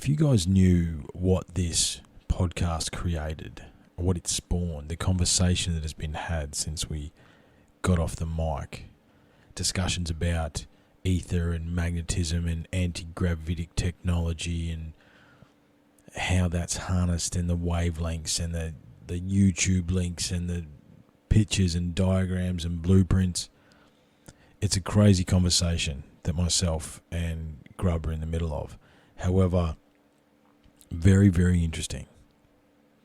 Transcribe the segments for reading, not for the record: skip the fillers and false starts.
you guys knew what this podcast created, or what it spawned, the conversation that has been had since we got off the mic, discussions about ether and magnetism and anti-gravitic technology and how that's harnessed, and the wavelengths and the YouTube links and the pictures and diagrams and blueprints. It's a crazy conversation that myself and Grub are in the middle of. However, very, very interesting,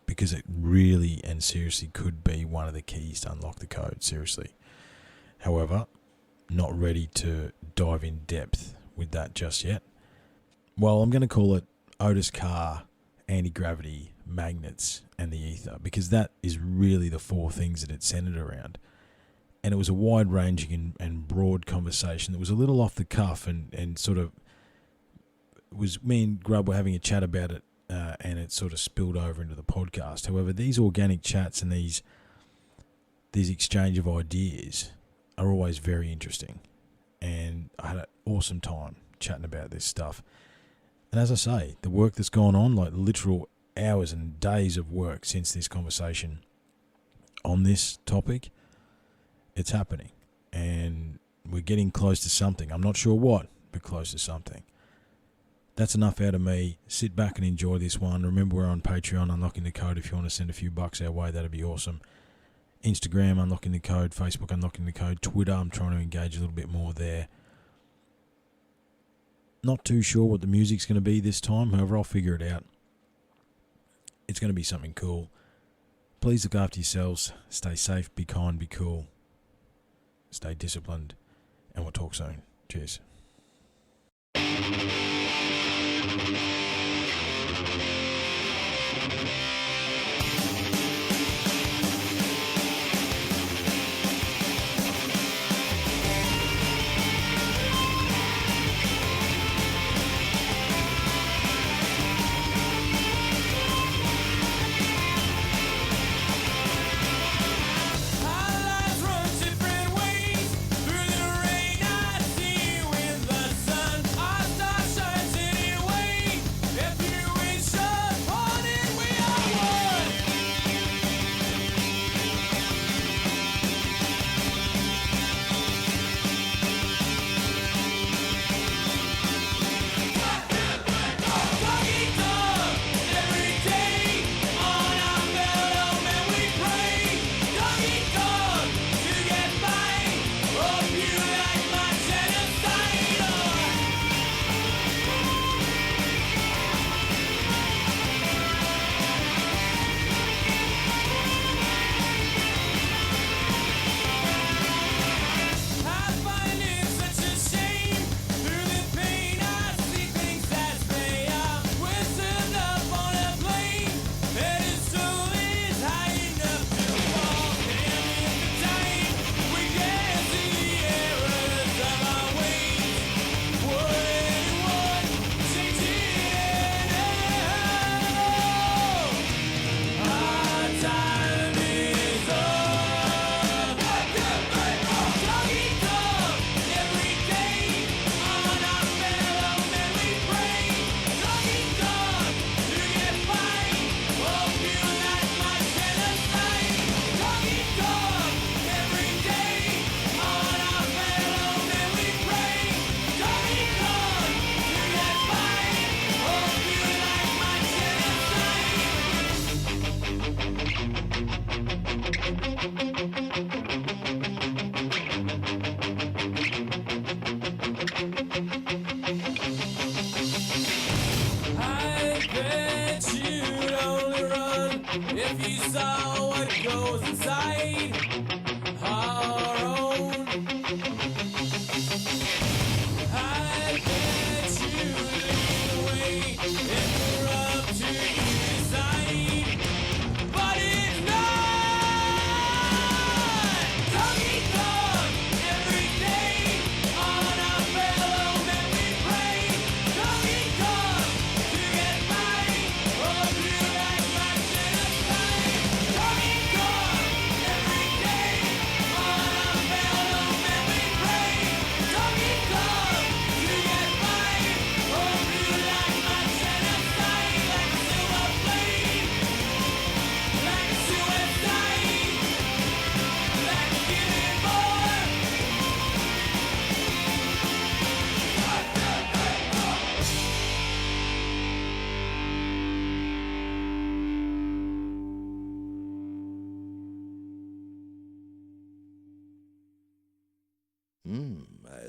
because it really and seriously could be one of the keys to unlock the code, seriously. However, not ready to dive in depth with that just yet. Well, I'm going to call it Otis Carr, anti-gravity, magnets, and the ether, because that is really the four things that it's centered around. And it was a wide-ranging and broad conversation that was a little off the cuff, and sort of was, me and Grub were having a chat about it, and it sort of spilled over into the podcast. However, these organic chats and these exchange of ideas are always very interesting, and I had an awesome time chatting about this stuff. And as I say, the work that's gone on, like literal hours and days of work since this conversation on this topic, it's happening, and we're getting close to something. I'm not sure what, but close to something. That's enough out of me. Sit back and enjoy this one. Remember, we're on Patreon, Unlocking the Code. If you want to send a few bucks our way, that'd be awesome. Instagram, Unlocking the Code. Facebook, Unlocking the Code. Twitter, I'm trying to engage a little bit more there. Not too sure what the music's going to be this time. However, I'll figure it out. It's going to be something cool. Please look after yourselves. Stay safe, be kind, be cool. Stay disciplined, and we'll talk soon. Cheers.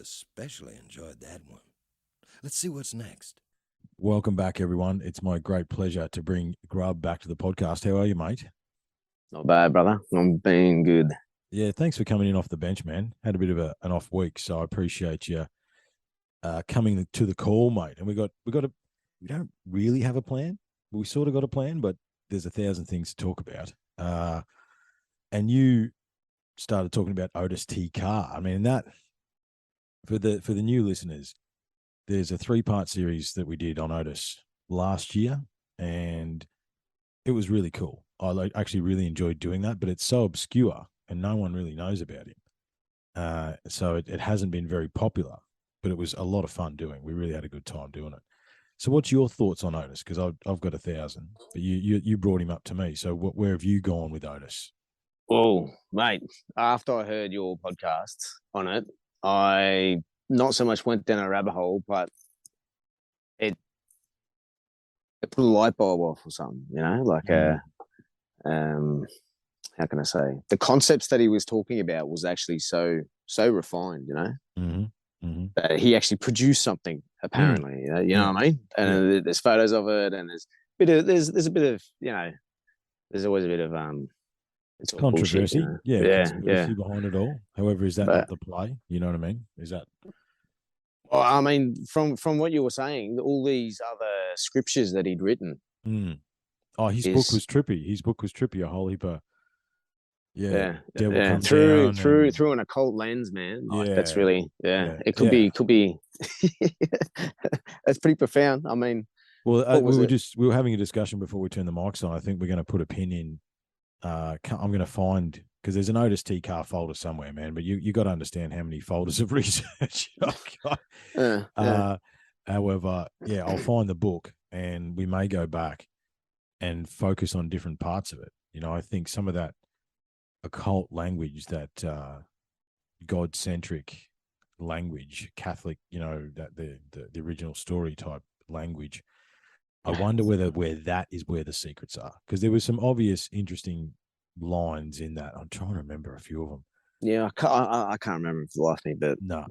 especially enjoyed that one. Let's see what's next. Welcome back, everyone. It's my great pleasure to bring Grub back to the podcast. How are you, mate? Not bad, brother. I'm being good. Yeah, thanks for coming in off the bench, man. Had a bit of an off week, so I appreciate you coming to the call, mate. And we don't really have a plan. We sort of got a plan, but there's 1,000 things to talk about. And you started talking about Otis Carr. I mean, that for the new listeners, there's a 3-part series that we did on Otis last year, and it was really cool. I actually really enjoyed doing that, but it's so obscure and no one really knows about him. So it hasn't been very popular, but it was a lot of fun doing. We really had a good time doing it. So what's your thoughts on Otis? Because I've got 1,000, but you brought him up to me. So where have you gone with Otis? Oh, mate, after I heard your podcast on it, I not so much went down a rabbit hole, but it put a light bulb off or something, like how can I say? The concepts that he was talking about was actually so refined, that he actually produced something, apparently, you know what I mean? And there's photos of it, and there's a bit of, there's always a bit of it's all controversy, bullshit, conspiracy behind it all. However, is that not the play? You know what I mean? Is that? Well, I mean, from what you were saying, all these other scriptures that he'd written. Oh, his book was trippy. His book was trippy. A whole heap of devil comes through down through an occult lens, man. Like, yeah, that's really It could be. That's pretty profound. I mean, well, we were having a discussion before we turned the mics on. I think we're going to put a pin in. I'm going to find, because there's an Otis Carr folder somewhere, man. But you got to understand how many folders of research I've got. However, I'll find the book, and we may go back and focus on different parts of it. I think some of that occult language, that God-centric language, Catholic, that the original story type language. I wonder where that is where the secrets are, because there was some obvious, interesting lines in that. I'm trying to remember a few of them. Yeah, I can't remember for the life of me, but no.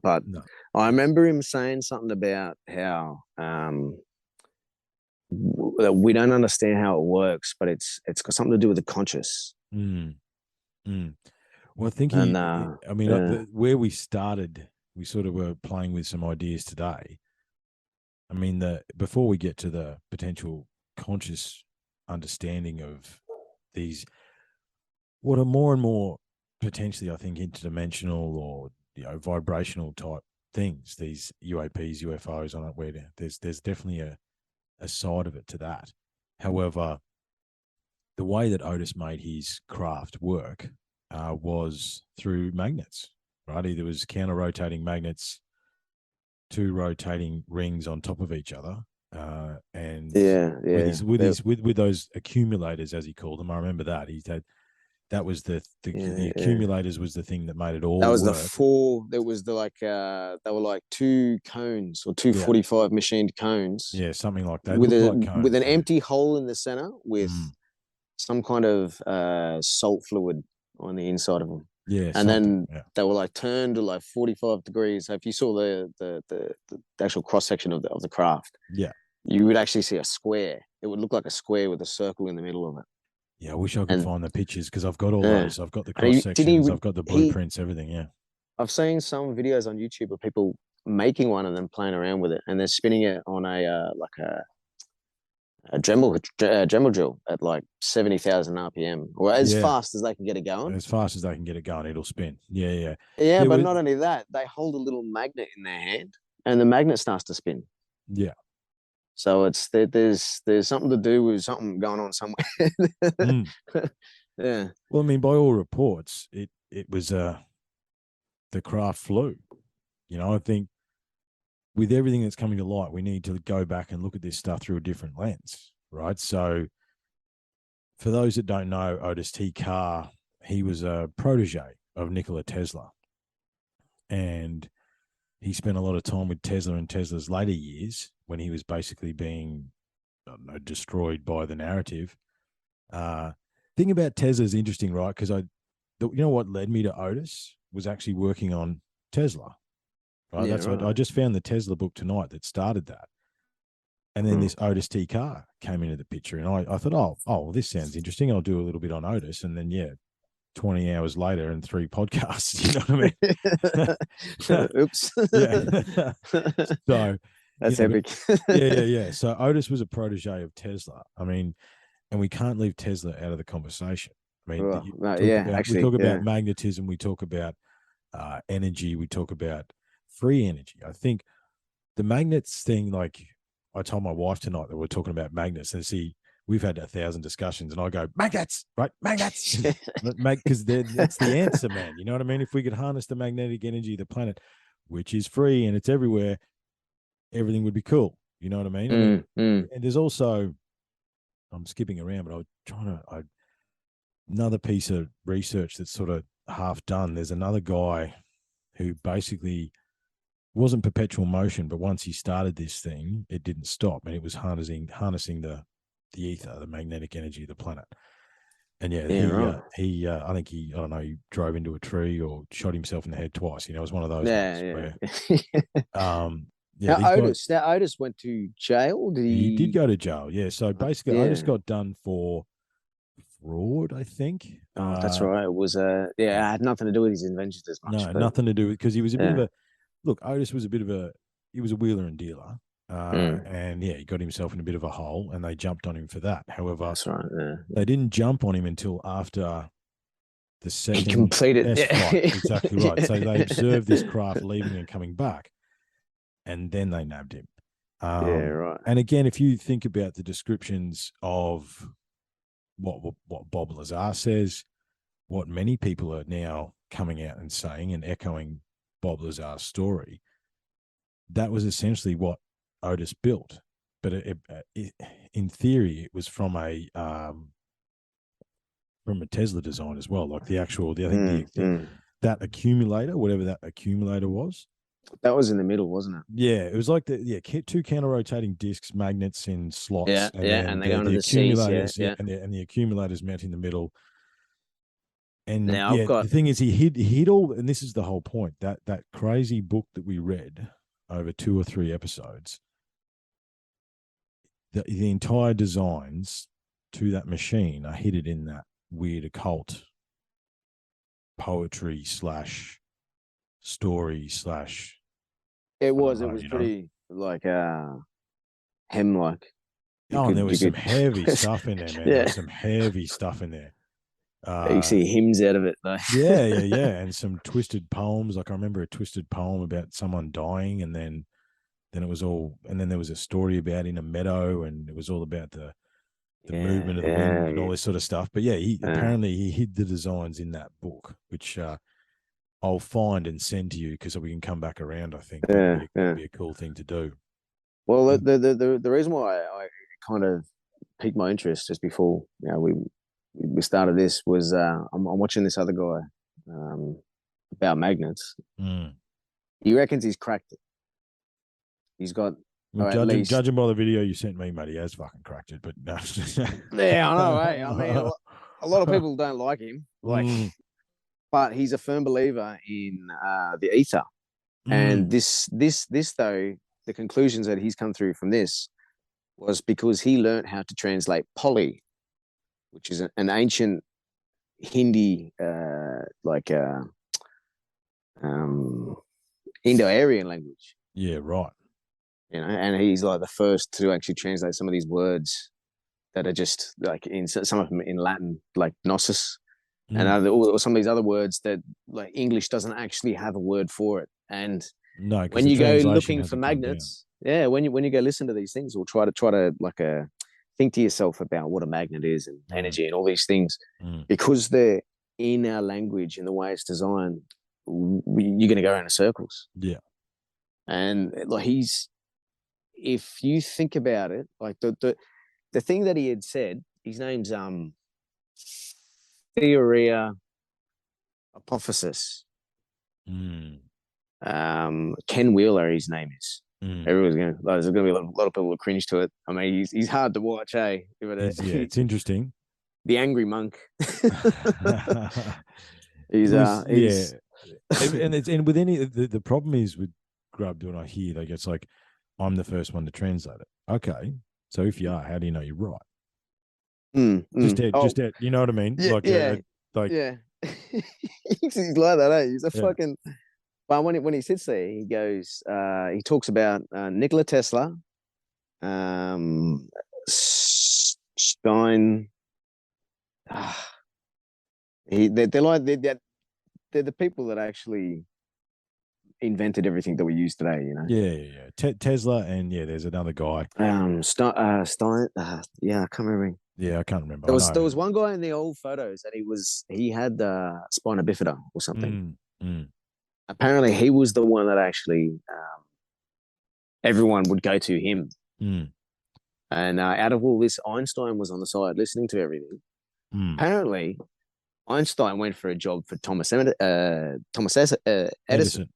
I remember him saying something about how we don't understand how it works, but it's got something to do with the conscious. Well, I think where we started, we sort of were playing with some ideas today. I mean, before we get to the potential conscious understanding of these, what are more and more potentially, I think, interdimensional or vibrational type things, these UAPs, UFOs on it, where there's definitely a side of it to that. However, the way that Otis made his craft work was through magnets, right? Either it was counter-rotating magnets, 2 rotating rings on top of each other, and with those accumulators, as he called them. I remember that that was the accumulators was the thing that made it all. That was work. the 4. There was they were like 2 cones or 2 45 machined cones. Yeah, something like that. With an empty hole in the center with some kind of salt fluid on the inside of them. Yeah, and then they were like turned to like 45 degrees. So if you saw the actual cross section of the craft, you would actually see a square. It would look like a square with a circle in the middle of it. Yeah, I wish I could find the pictures, because I've got all those. I've got the cross sections. I've got the blueprints, everything. Yeah, I've seen some videos on YouTube of people making one and then playing around with it, and they're spinning it on a Dremel drill at like 70,000 RPM, or as fast as they can get it going. As fast as they can get it going, it'll spin. Yeah. But not only that, they hold a little magnet in their hand, and the magnet starts to spin. Yeah. So there's something to do with something going on somewhere. Yeah. Well, I mean, by all reports, it was the craft flew. I think with everything that's coming to light, we need to go back and look at this stuff through a different lens, right? So for those that don't know, Otis Carr, he was a protege of Nikola Tesla. And he spent a lot of time with Tesla in Tesla's later years, when he was basically being, destroyed by the narrative. Thing about Tesla is interesting, right? Because what led me to Otis was actually working on Tesla, Right? Yeah, That's what I right. just found the Tesla book tonight that started that. And then this Otis Carr came into the picture, and I thought, oh, well, this sounds interesting. I'll do a little bit on Otis, and then 20 hours later and 3 podcasts. You know what I mean? Oops. Yeah. So That's but epic. yeah. So Otis was a protege of Tesla. I mean, and we can't leave Tesla out of the conversation. I mean, Well, no, we actually, talk about yeah. magnetism, we talk about energy, we talk about free energy. I think the magnets thing, like I told my wife tonight that we're talking about magnets, and we've had 1,000 discussions, and I go, magnets, right? Magnets, because that's the answer, man. You know what I mean? If we could harness the magnetic energy of the planet, which is free and it's everywhere, everything would be cool. You know what I mean? And there's also, I'm skipping around, but I was trying to, another piece of research that's sort of half done. There's another guy who basically wasn't perpetual motion, but once he started this thing, it didn't stop, and it was harnessing the ether, the magnetic energy of the planet. And he I think I don't know, he drove into a tree or shot himself in the head twice. You know, it was one of those ones where Now Otis went to jail. Did he did he? go to jail. Yeah. So basically, Otis got done for fraud, I think. Oh, that's right. It was it had nothing to do with his inventions as much. No, but, nothing to do with, because he was a bit of a look. Otis was he was a wheeler and dealer, and he got himself in a bit of a hole, and they jumped on him for that. However, that's right. Yeah. They didn't jump on him until after the second completed test flight. Exactly right. So they observed this craft leaving and coming back, and then they nabbed him. Right. And again, if you think about the descriptions of what Bob Lazar says, what many people are now coming out and saying and echoing Bob Lazar's story, that was essentially what Otis built. But in theory, it was from a Tesla design as well. Like that accumulator, whatever that accumulator was. That was in the middle, wasn't it? Yeah, it was like two counter-rotating discs, magnets in slots, and they go into the accumulators, seats, and the accumulators met in the middle. And now the thing is, he hid all, and this is the whole point. That crazy book that we read over 2 or 3 episodes, the entire designs to that machine are hidden in that weird occult poetry / story / it was pretty like hem-like. And there was some heavy stuff in there, man. There was some heavy stuff in there. You see hymns out of it, though. yeah, and some twisted poems. Like I remember a twisted poem about someone dying, and then it was all, and then there was a story about in a meadow, and it was all about the movement of the wind and all this sort of stuff. But apparently he hid the designs in that book, which I'll find and send to you because we can come back around. I think that'd be a cool thing to do. Well, the reason why I kind of piqued my interest just before we started this was I'm watching this other guy about magnets. He reckons he's cracked it. He's got. Judging by the video you sent me, mate, he has fucking cracked it. But no. Yeah, I know, right? I mean, a lot of people don't like him, but he's a firm believer in the ether. And this though, the conclusions that he's come through from this was because he learned how to translate Pali, which is an ancient Hindi, Indo-Aryan language. Yeah, right. You know, and he's like the first to actually translate some of these words that are just like in some of them in Latin, like gnosis, and or some of these other words that like English doesn't actually have a word for it. And when you go looking for magnets, when you go listen to these things, or try to like think to yourself about what a magnet is and energy and all these things, because they're in our language and the way it's designed, you're going to go around in circles. Yeah, and like if you think about it, like the thing that he had said, his name's Theoria Apophysis. Ken Wheeler, his name is. Everyone's there's going to be a lot of people who cringe to it. I mean, he's hard to watch, eh? It's interesting. The angry monk. And with any the problem is with Grub, when I hear, like, it's like, I'm the first one to translate it. Okay. So if you are, how do you know you're right? Just dead. You know what I mean? Yeah, Like, yeah, like, yeah. He's like that, eh? He's a yeah. fucking. But when he sits there, he goes. He talks about Nikola Tesla, Stein. They're like they're the people that actually invented everything that we use today. You know. Yeah. Tesla, and there's another guy. Stein. Yeah, I can't remember. Yeah, I can't remember. There was one guy in the old photos that he had spina bifida or something. Apparently, he was the one that actually everyone would go to him. And out of all this, Einstein was on the side listening to everything. Apparently, Einstein went for a job for Thomas Edison.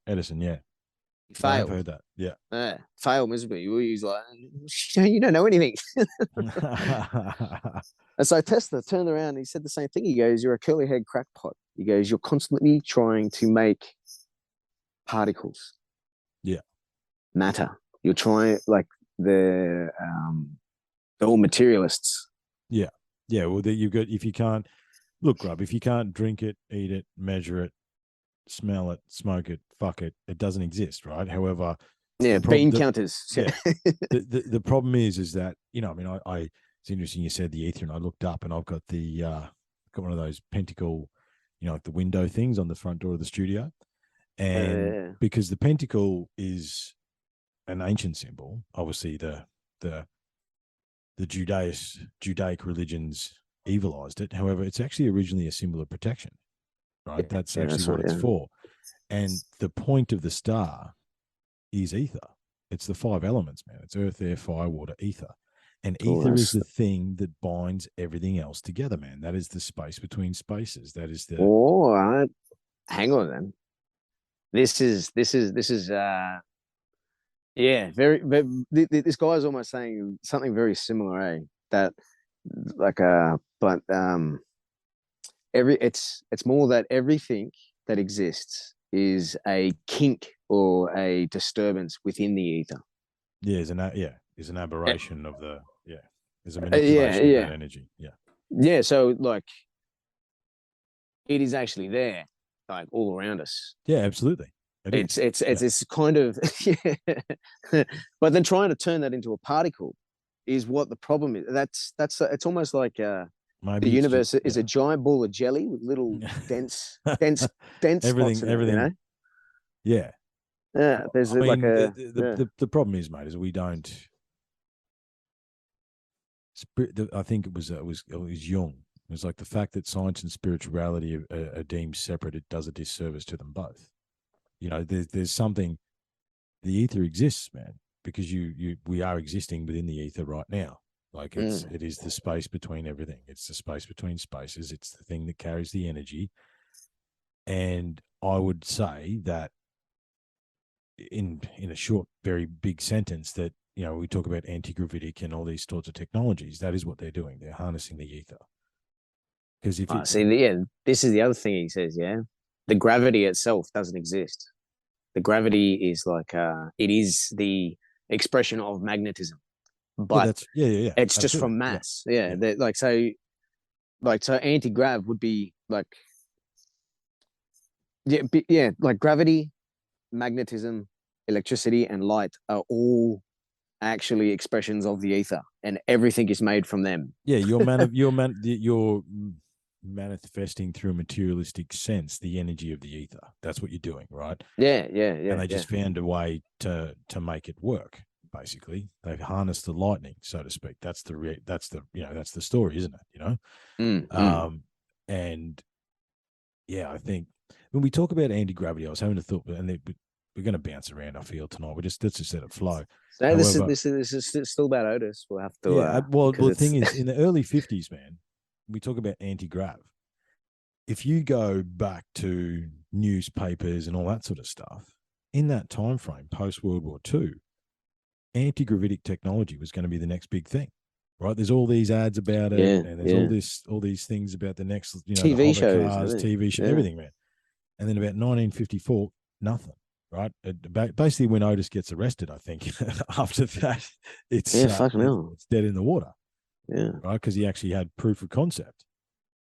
Edison, yeah. He failed. I've heard that. Yeah. Failed miserably. He's like, you don't know anything. And so Tesla turned around and he said the same thing. He goes, you're a curly-haired crackpot. He goes, you're constantly trying to make particles. Yeah. Matter. You're trying, like, they're all materialists. Yeah. Yeah. Well, you've got, if you can't, look, Grub, if you can't drink it, eat it, measure it, smell it, smoke it, fuck it, it doesn't exist, right? However, bean counters. Yeah. the problem is that, you know, I mean, I it's interesting you said the ether, and I looked up and I've got got one of those pentacle, you know, like the window things on the front door of the studio. And because the pentacle is an ancient symbol, obviously the Judaic religions evilized it. However, it's actually originally a symbol of protection, right? That's actually what it's for. And the point of the star is ether. It's the 5 elements, man. It's earth, air, fire, water, ether. And ether is the thing that binds everything else together, man. That is the space between spaces. That is the. All right. Hang on then. This is very, this guy is almost saying something very similar, eh? That like but it's more that everything that exists is a kink or a disturbance within the ether. Yeah, is an aberration of the there's a manipulation of that energy. Yeah, so like it is actually there, like all around us. Yeah, absolutely. It's kind of but then trying to turn that into a particle is what the problem is. That's it's almost like the universe is a giant ball of jelly with little dense everything, spots in it, you know? Yeah. Yeah, there's the problem is, mate, is we don't. I think it was Jung. It was like the fact that science and spirituality are deemed separate. It does a disservice to them both. You know, there's something. The ether exists, man, because we are existing within the ether right now. Like it is the space between everything. It's the space between spaces. It's the thing that carries the energy. And I would say that in a short, very big sentence, that, you know, we talk about anti-gravitic and all these sorts of technologies. That is what they're doing. They're harnessing the ether. Because if this is the other thing he says. Yeah, the gravity itself doesn't exist. The gravity is like it is the expression of magnetism, but it's absolutely. Just from mass. So anti-grav would be like like gravity, magnetism, electricity, and light are all actually expressions of the ether, and everything is made from them. Yeah, you're manifesting through a materialistic sense the energy of the ether. That's what you're doing, right? Yeah. And they just found a way to make it work. Basically, they've harnessed the lightning, so to speak. That's the story, isn't it? You know, and yeah, I think when we talk about anti-gravity, I was having a thought, and we're going to bounce around, I feel, tonight. Let's just let it flow. So however, this is still about Otis. We'll have to. Yeah. Well, the thing is, in the early 50s, man, we talk about anti-grav. If you go back to newspapers and all that sort of stuff, in that time frame, post World War II, anti-gravitic technology was going to be the next big thing, right? There's all these ads about it, and there's all these things about the next, you know, TV shows, cars, TV shows, everything, man. And then about 1954, nothing. right? Basically, when Otis gets arrested, I think after that, fucking hell. it's dead in the water, Yeah. right? Because he actually had proof of concept.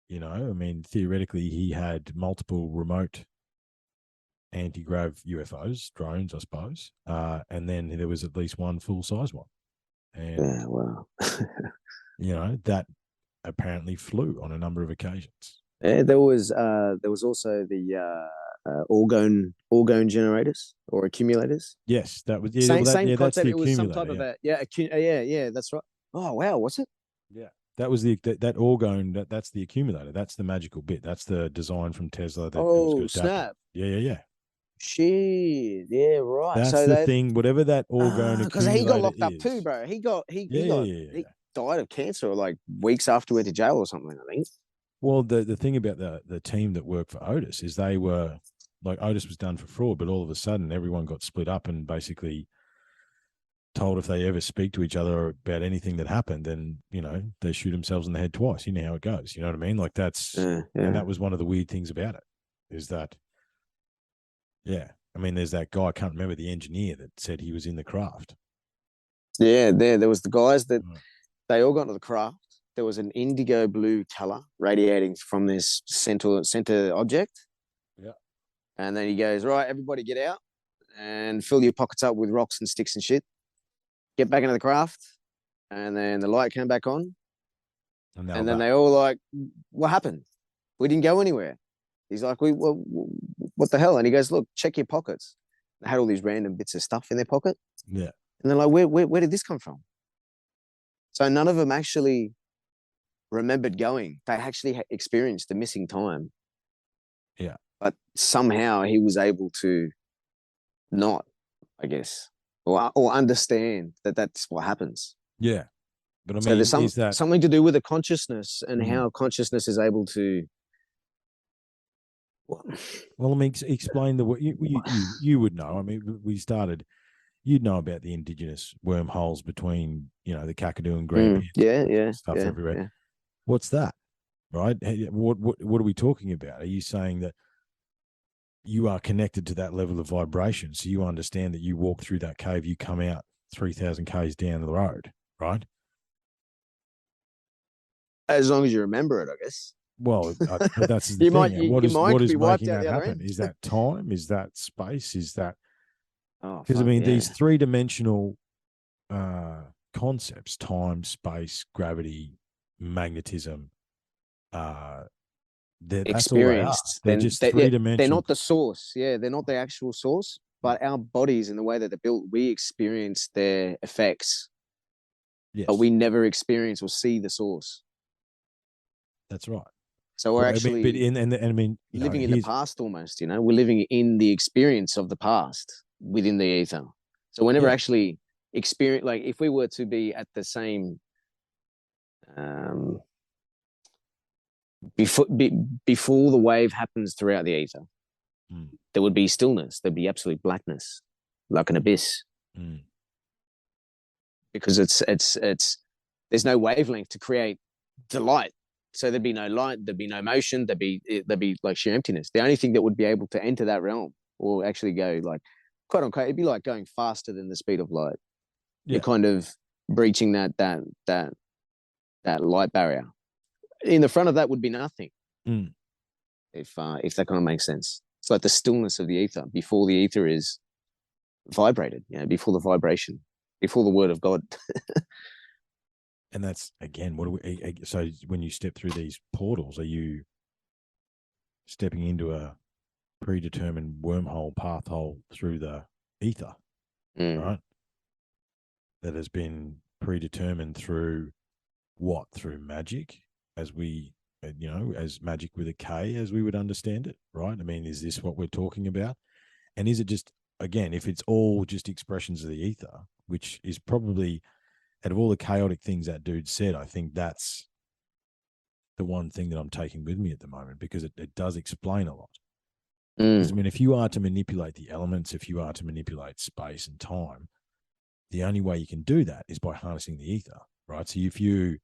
You know, I mean, theoretically, he had multiple remote anti-grav UFOs, drones, I suppose, and then there was at least one full-size one, and Yeah, wow. you know that apparently flew on a number of occasions. Yeah, there was also the orgone generators or accumulators. Yes, that was Same that's concept. the It was some type accumulator. of Yeah, yeah, that's right. Oh wow, was it? yeah. That was that orgone. That's the accumulator. That's the magical bit. That's the design from Tesla that it was Oh adapted. snap! Yeah. Shit, yeah, right. That's So the that thing. Whatever that orgone because he got accumulator locked up too, is. bro. He got Yeah. he died of cancer like weeks after he went to jail or something. I think. Well, the thing about the team that worked for Otis is they were like Otis was done for fraud, but all of a sudden everyone got split up and basically told if they ever speak to each other about anything that happened, then you know they shoot themselves in the head twice. You know how it goes. You know what I mean? Like and that was one of the weird things about it is that, yeah. I mean, there's that guy I can't remember the engineer that said he was in the craft. Yeah, there was the guys that Right. they all got into the craft. There was an indigo blue color radiating from this center object. Yeah. And then he goes, right, everybody get out and fill your pockets up with rocks and sticks and shit. Get back into the craft. And then the light came back on. And then they all like, what happened? We didn't go anywhere. He's like, what the hell? And he goes, look, check your pockets. They had all these random bits of stuff in their pocket. Yeah. And they're like, where did this come from? So none of them actually remembered going. They actually experienced the missing time. Yeah. But somehow he was able to not, I guess, or understand that that's what happens. Yeah. But I mean, so there's is that something to do with the consciousness and how consciousness is able to. Well, I mean, explain you would know. I mean, we started. You'd know about the indigenous wormholes between the Kakadu and Grampians. Stuff everywhere. Yeah. What's that, right? What are we talking about? Are you saying that you are connected to that level of vibration, so you understand that you walk through that cave, you come out 3,000 k's down the road, right? As long as you remember it, I guess. Well, that's the thing. What is making that happen? End. Is that time? Is that space? Is that because I mean these three-dimensional concepts: time, space, gravity, magnetism. Experienced. They're just three-dimensional. They're not the source. Yeah, they're not the actual source. But our bodies and the way that they're built, we experience their effects. Yes. But we never experience or see the source. That's right. So we're actually living in the past almost, we're living in the experience of the past within the ether. So we're never actually experience, like if we were to be at the same, before the wave happens throughout the ether, there would be stillness. There'd be absolute blackness, like an abyss. Because it's there's no wavelength to create the light. So there'd be no light, there'd be no motion, there'd be like sheer emptiness. The only thing that would be able to enter that realm or actually go like, quote unquote, it'd be like going faster than the speed of light. Yeah. You're kind of breaching that light barrier. In the front of that would be nothing. If that kind of makes sense. It's like the stillness of the ether before the ether is vibrated, before the vibration, before the word of God. And that's, again, so when you step through these portals, are you stepping into a predetermined wormhole, pathhole through the ether, right? That has been predetermined through what? Through magic, as we, as magic with a K, as we would understand it, right? I mean, is this what we're talking about? And is it just, again, if it's all just expressions of the ether, which is probably, out of all the chaotic things that dude said, I think that's the one thing that I'm taking with me at the moment, because it does explain a lot. Because, I mean, if you are to manipulate the elements, if you are to manipulate space and time, the only way you can do that is by harnessing the ether, right? So if you,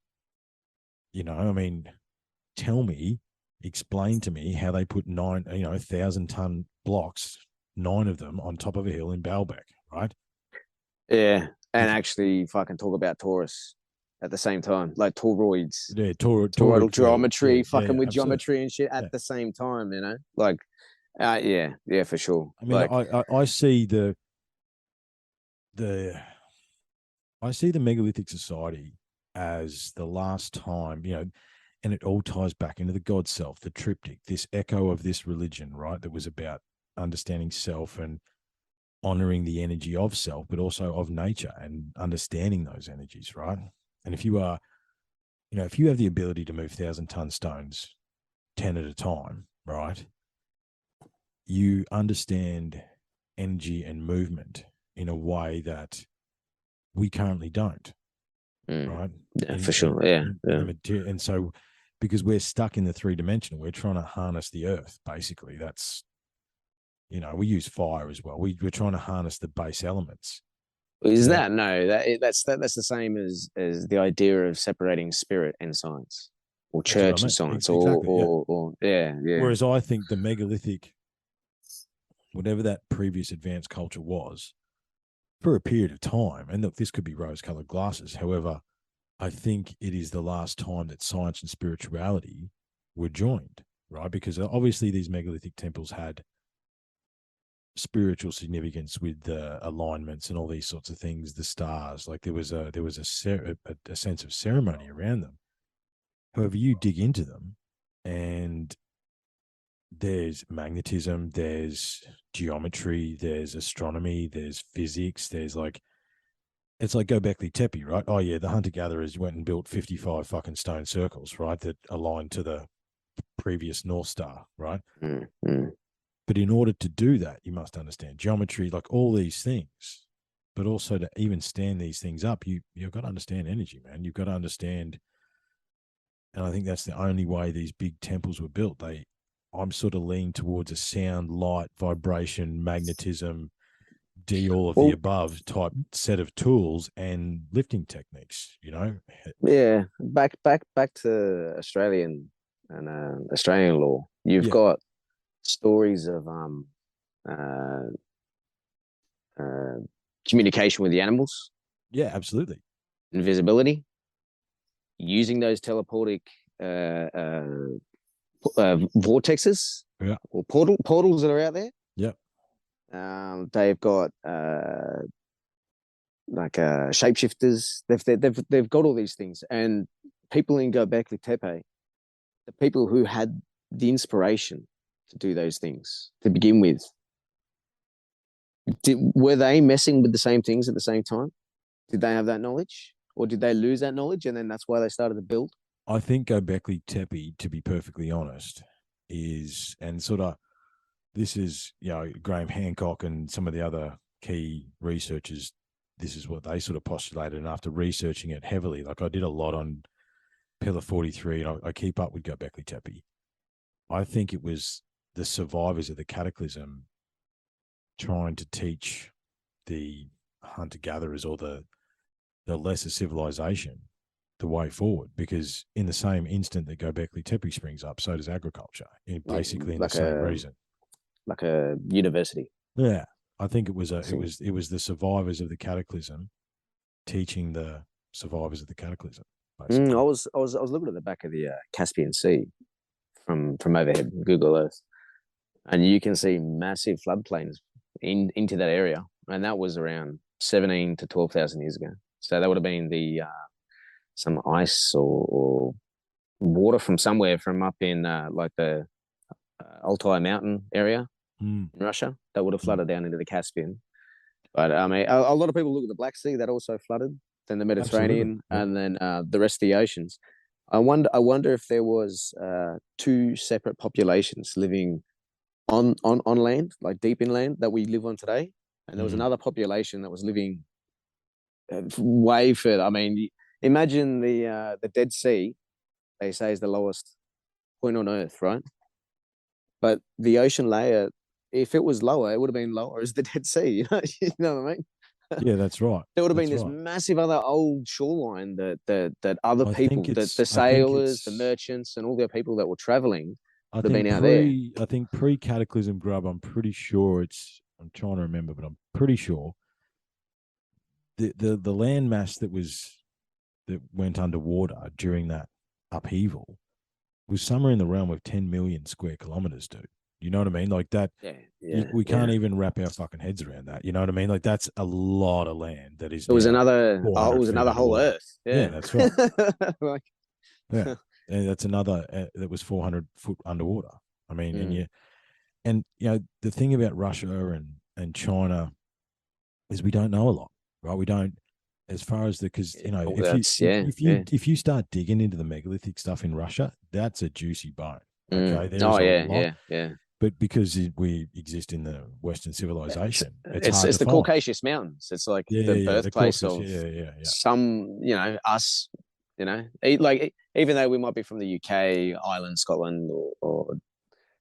explain to me how they put 1,000-ton blocks 9 of them on top of a hill in Baalbek, right? Yeah, and actually fucking talk about Taurus at the same time, like toroids, Yeah, toroidal geometry, yeah, fucking with absolutely. geometry and shit at the same time, you know, like, yeah, for sure. I mean, Like, I see the I see the megalithic society as the last time, and it all ties back into the God self, the triptych, this echo of this religion, right? That was about understanding self and honoring the energy of self, but also of nature and understanding those energies, right? And if you are, if you have the ability to move 1,000-ton stones 10 at a time, right? You understand energy and movement in a way that we currently don't, right? Yeah, for sure. Yeah. In the material, and so because we're stuck in the 3-dimensional, we're trying to harness the earth. Basically, that's we use fire as well. We're trying to harness the base elements. Is that no? That's the same as the idea of separating spirit and science, or church and science, exactly, or yeah. Whereas I think the megalithic, whatever that previous advanced culture was, for a period of time, and look, this could be rose-colored glasses. However, I think it is the last time that science and spirituality were joined, right? Because obviously these megalithic temples had spiritual significance with the alignments and all these sorts of things, the stars. Like there was a sense of ceremony around them. However, you dig into them, and there's magnetism, there's geometry, there's astronomy, there's physics, there's like, it's like Göbekli Tepe, right? Oh yeah, the hunter-gatherers went and built 55 fucking stone circles, right, that aligned to the previous North Star, right? But in order to do that, you must understand geometry, like all these things. But also to even stand these things up, you've got to understand energy, man. You've got to understand, and I think that's the only way these big temples were built. I'm sort of leaning towards a sound, light, vibration, magnetism, all of the above type set of tools and lifting techniques, Yeah, back to Australian and Australian law. You've got stories of communication with the animals. Yeah, absolutely. Invisibility, using those teleportic vortexes, or portals that are out there. They've got like shapeshifters. They've got all these things, and people in Göbekli Tepe, the people who had the inspiration to do those things to begin with, were they messing with the same things at the same time? Did they have that knowledge, or did they lose that knowledge, and then that's why they started to build? I think Göbekli Tepe, to be perfectly honest, is, and sort of, this is, Graham Hancock and some of the other key researchers, this is what they sort of postulated. And after researching it heavily, like I did a lot on Pillar 43, and I keep up with Göbekli Tepe. I think it was the survivors of the cataclysm trying to teach the hunter-gatherers or the lesser civilization the way forward, because in the same instant that Göbekli Tepe springs up, so does agriculture, basically in the same reason. Like a university. Yeah, I think it was the survivors of the cataclysm teaching the survivors of the cataclysm. I was looking at the back of the Caspian Sea from overhead, Google Earth, and you can see massive floodplains into that area, and that was around 17 to 12,000 years ago. So that would have been the some ice or water from somewhere from up in like the Altai mountain area in Russia that would have flooded down into the Caspian. But I mean, a lot of people look at the Black Sea that also flooded, then the Mediterranean, and then the rest of the oceans. I wonder if there was two separate populations living on land, like deep inland that we live on today, and there was another population that was living way further. I mean, imagine the Dead Sea. They say is the lowest point on Earth, right? But the ocean layer, if it was lower, it would have been lower as the Dead Sea. You know what I mean? Yeah, that's right. There would have been this massive other old shoreline that other people, the sailors, the merchants, and all the people that were traveling would have been out there. I think pre-cataclysm, Grub, I'm pretty sure it's I'm trying to remember, but I'm pretty sure the land mass that went underwater during that upheaval was somewhere in the realm of 10 million square kilometers, dude. You know what I mean? Like that. Yeah, We can't even wrap our fucking heads around that. You know what I mean? Like that's a lot of land that is It was now another. Oh, it 400 was feet another whole underwater. Earth. Yeah, Yeah, that's right. like, Yeah, and that's another that was 400 foot underwater. I mean, and the thing about Russia and China is we don't know a lot, right? We don't, as far as because if you that's if you start digging into the megalithic stuff in Russia, that's a juicy bone. Okay, there is Oh a yeah, lot, yeah. but because we exist in the Western civilization, it's hard It's to the find. Caucasus Mountains. It's like Yeah, the yeah, yeah. The birthplace Caucasus. of Yeah. some, us, like even though we might be from the UK, Ireland, Scotland, or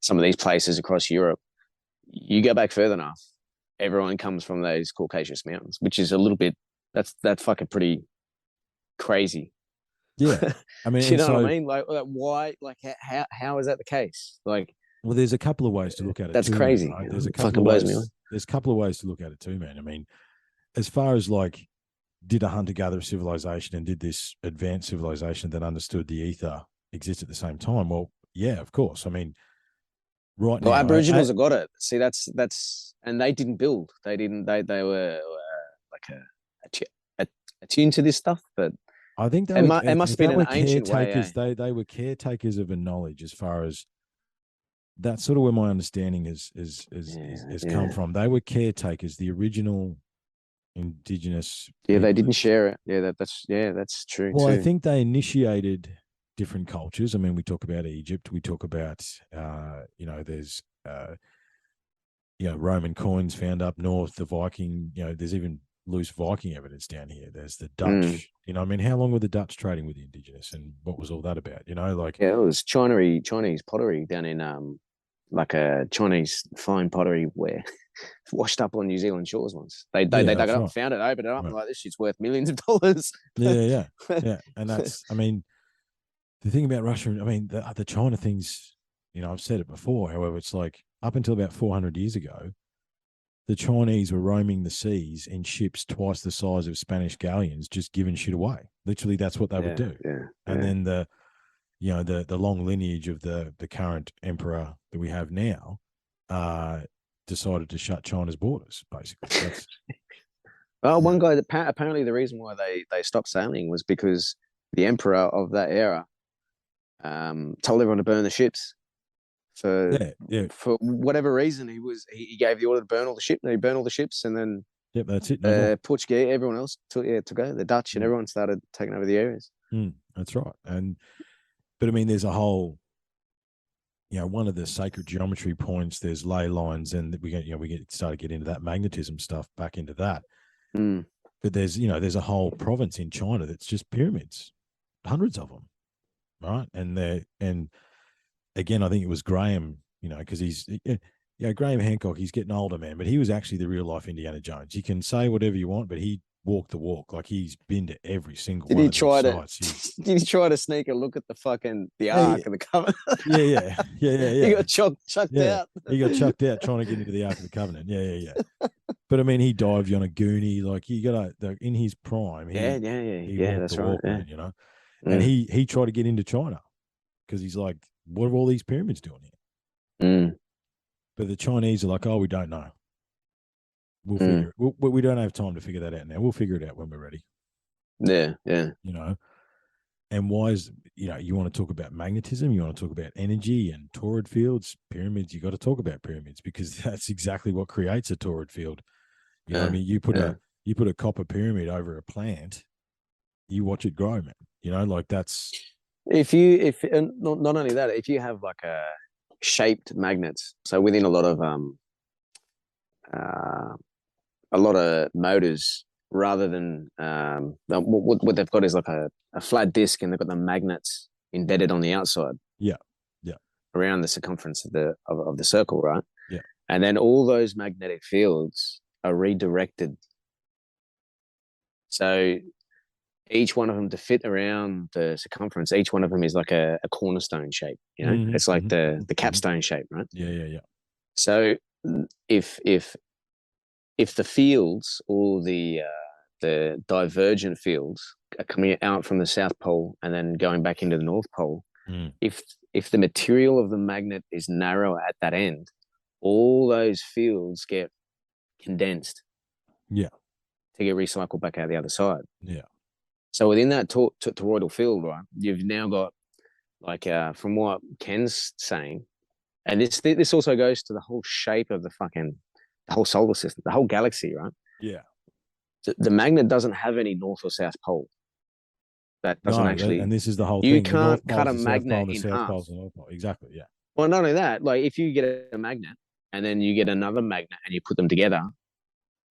some of these places across Europe, you go back further enough, everyone comes from those Caucasus Mountains, which is a little bit that's fucking pretty crazy. Yeah. I mean, You and know what so I mean? Like why? Like how is that the case? Like well, there's a couple of ways to look at it that's too, man. crazy. Right? It fucking blows me away. There's a couple of ways to look at it too, man. I mean, as far as like, did a hunter-gatherer civilization and did this advanced civilization that understood the ether exist at the same time? Well, yeah, of course. I mean, right Well, now, Aboriginals have got it. See, and they didn't build. They were like attuned to this stuff, but I think it must if have been they an were ancient way. caretakers, they were caretakers of a knowledge. As far as that's sort of where my understanding has come from. They were caretakers, the original indigenous Yeah, they people. didn't share it. Yeah, that's true Well, I too. think they initiated different cultures. I mean, we talk about Egypt. We talk about, there's, Roman coins found up north. The Viking, there's even loose Viking evidence down here. There's the Dutch. I mean, how long were the Dutch trading with the indigenous, and what was all that about? Like Yeah, it was Chinese pottery down in like a Chinese fine pottery where washed up on New Zealand shores once. They yeah, dug it that's up, right. found it, opened it up, Right. and like this shit's worth millions of dollars. Yeah, and that's, I mean, the thing about Russia. I mean, the China things. I've said it before. However, it's like up until about 400 years ago, the Chinese were roaming the seas in ships twice the size of Spanish galleons, just giving shit away. Literally, that's what they would do. And then the long lineage of the current emperor that we have now decided to shut China's borders. Basically, that's. Well, one guy that apparently the reason why they stopped sailing was because the emperor of that era told everyone to burn the ships. For whatever reason, he gave the order to burn all the ships. He burned all the ships, and then that's it. No Portuguese, everyone else took go. The Dutch and everyone started taking over the areas. That's right. But I mean, there's a whole, one of the sacred geometry points. There's ley lines, and we started getting into that magnetism stuff, back into that. But there's a whole province in China that's just pyramids, hundreds of them, right? And again, I think it was Graham, because Graham Hancock, he's getting older, man, but he was actually the real life Indiana Jones. You can say whatever you want, but he walked the walk. Like, he's been to every single one of these sites. Did he try to sneak a look at the Ark of the Covenant? Yeah. He got chucked out. He got chucked out trying to get into the Ark of the Covenant. Yeah. But I mean, he dived on a goonie. Like, in his prime. He walked that's the walk, right. man, And he tried to get into China because he's like, what are all these pyramids doing here? But the Chinese are like, oh, we don't know. We'll figure it. We don't have time to figure that out now. We'll figure it out when we're ready. Yeah. And why is, you want to talk about magnetism, you want to talk about energy and torrid fields, pyramids, you got to talk about pyramids, because that's exactly what creates a torrid field. You know what I mean? You put a copper pyramid over a plant, you watch it grow, man. Like that's. If not only that, if you have like a shaped magnets, so within a lot of motors, rather than what they've got is like a flat disc, and they've got the magnets embedded on the outside. Yeah. Around the circumference of the circle, right? Yeah. And then all those magnetic fields are redirected. So each one of them, to fit around the circumference, each one of them is like a cornerstone shape. It's like the capstone shape, right? Yeah. So if if the fields or the divergent fields are coming out from the South Pole and then going back into the North Pole, if the material of the magnet is narrower at that end, all those fields get condensed. Yeah. To get recycled back out the other side. Yeah. So within that toroidal field, right, you've now got, like, from what Ken's saying, and this also goes to the whole shape of the whole solar system, the whole galaxy, right? Yeah. The magnet doesn't have any north or south pole. That doesn't actually. And this is the whole you thing. can't The North cut Pole's a the South magnet Pole and the in South half. Pole's the North Pole. Exactly, yeah. Well, not only that, like if you get a magnet and then you get another magnet and you put them together,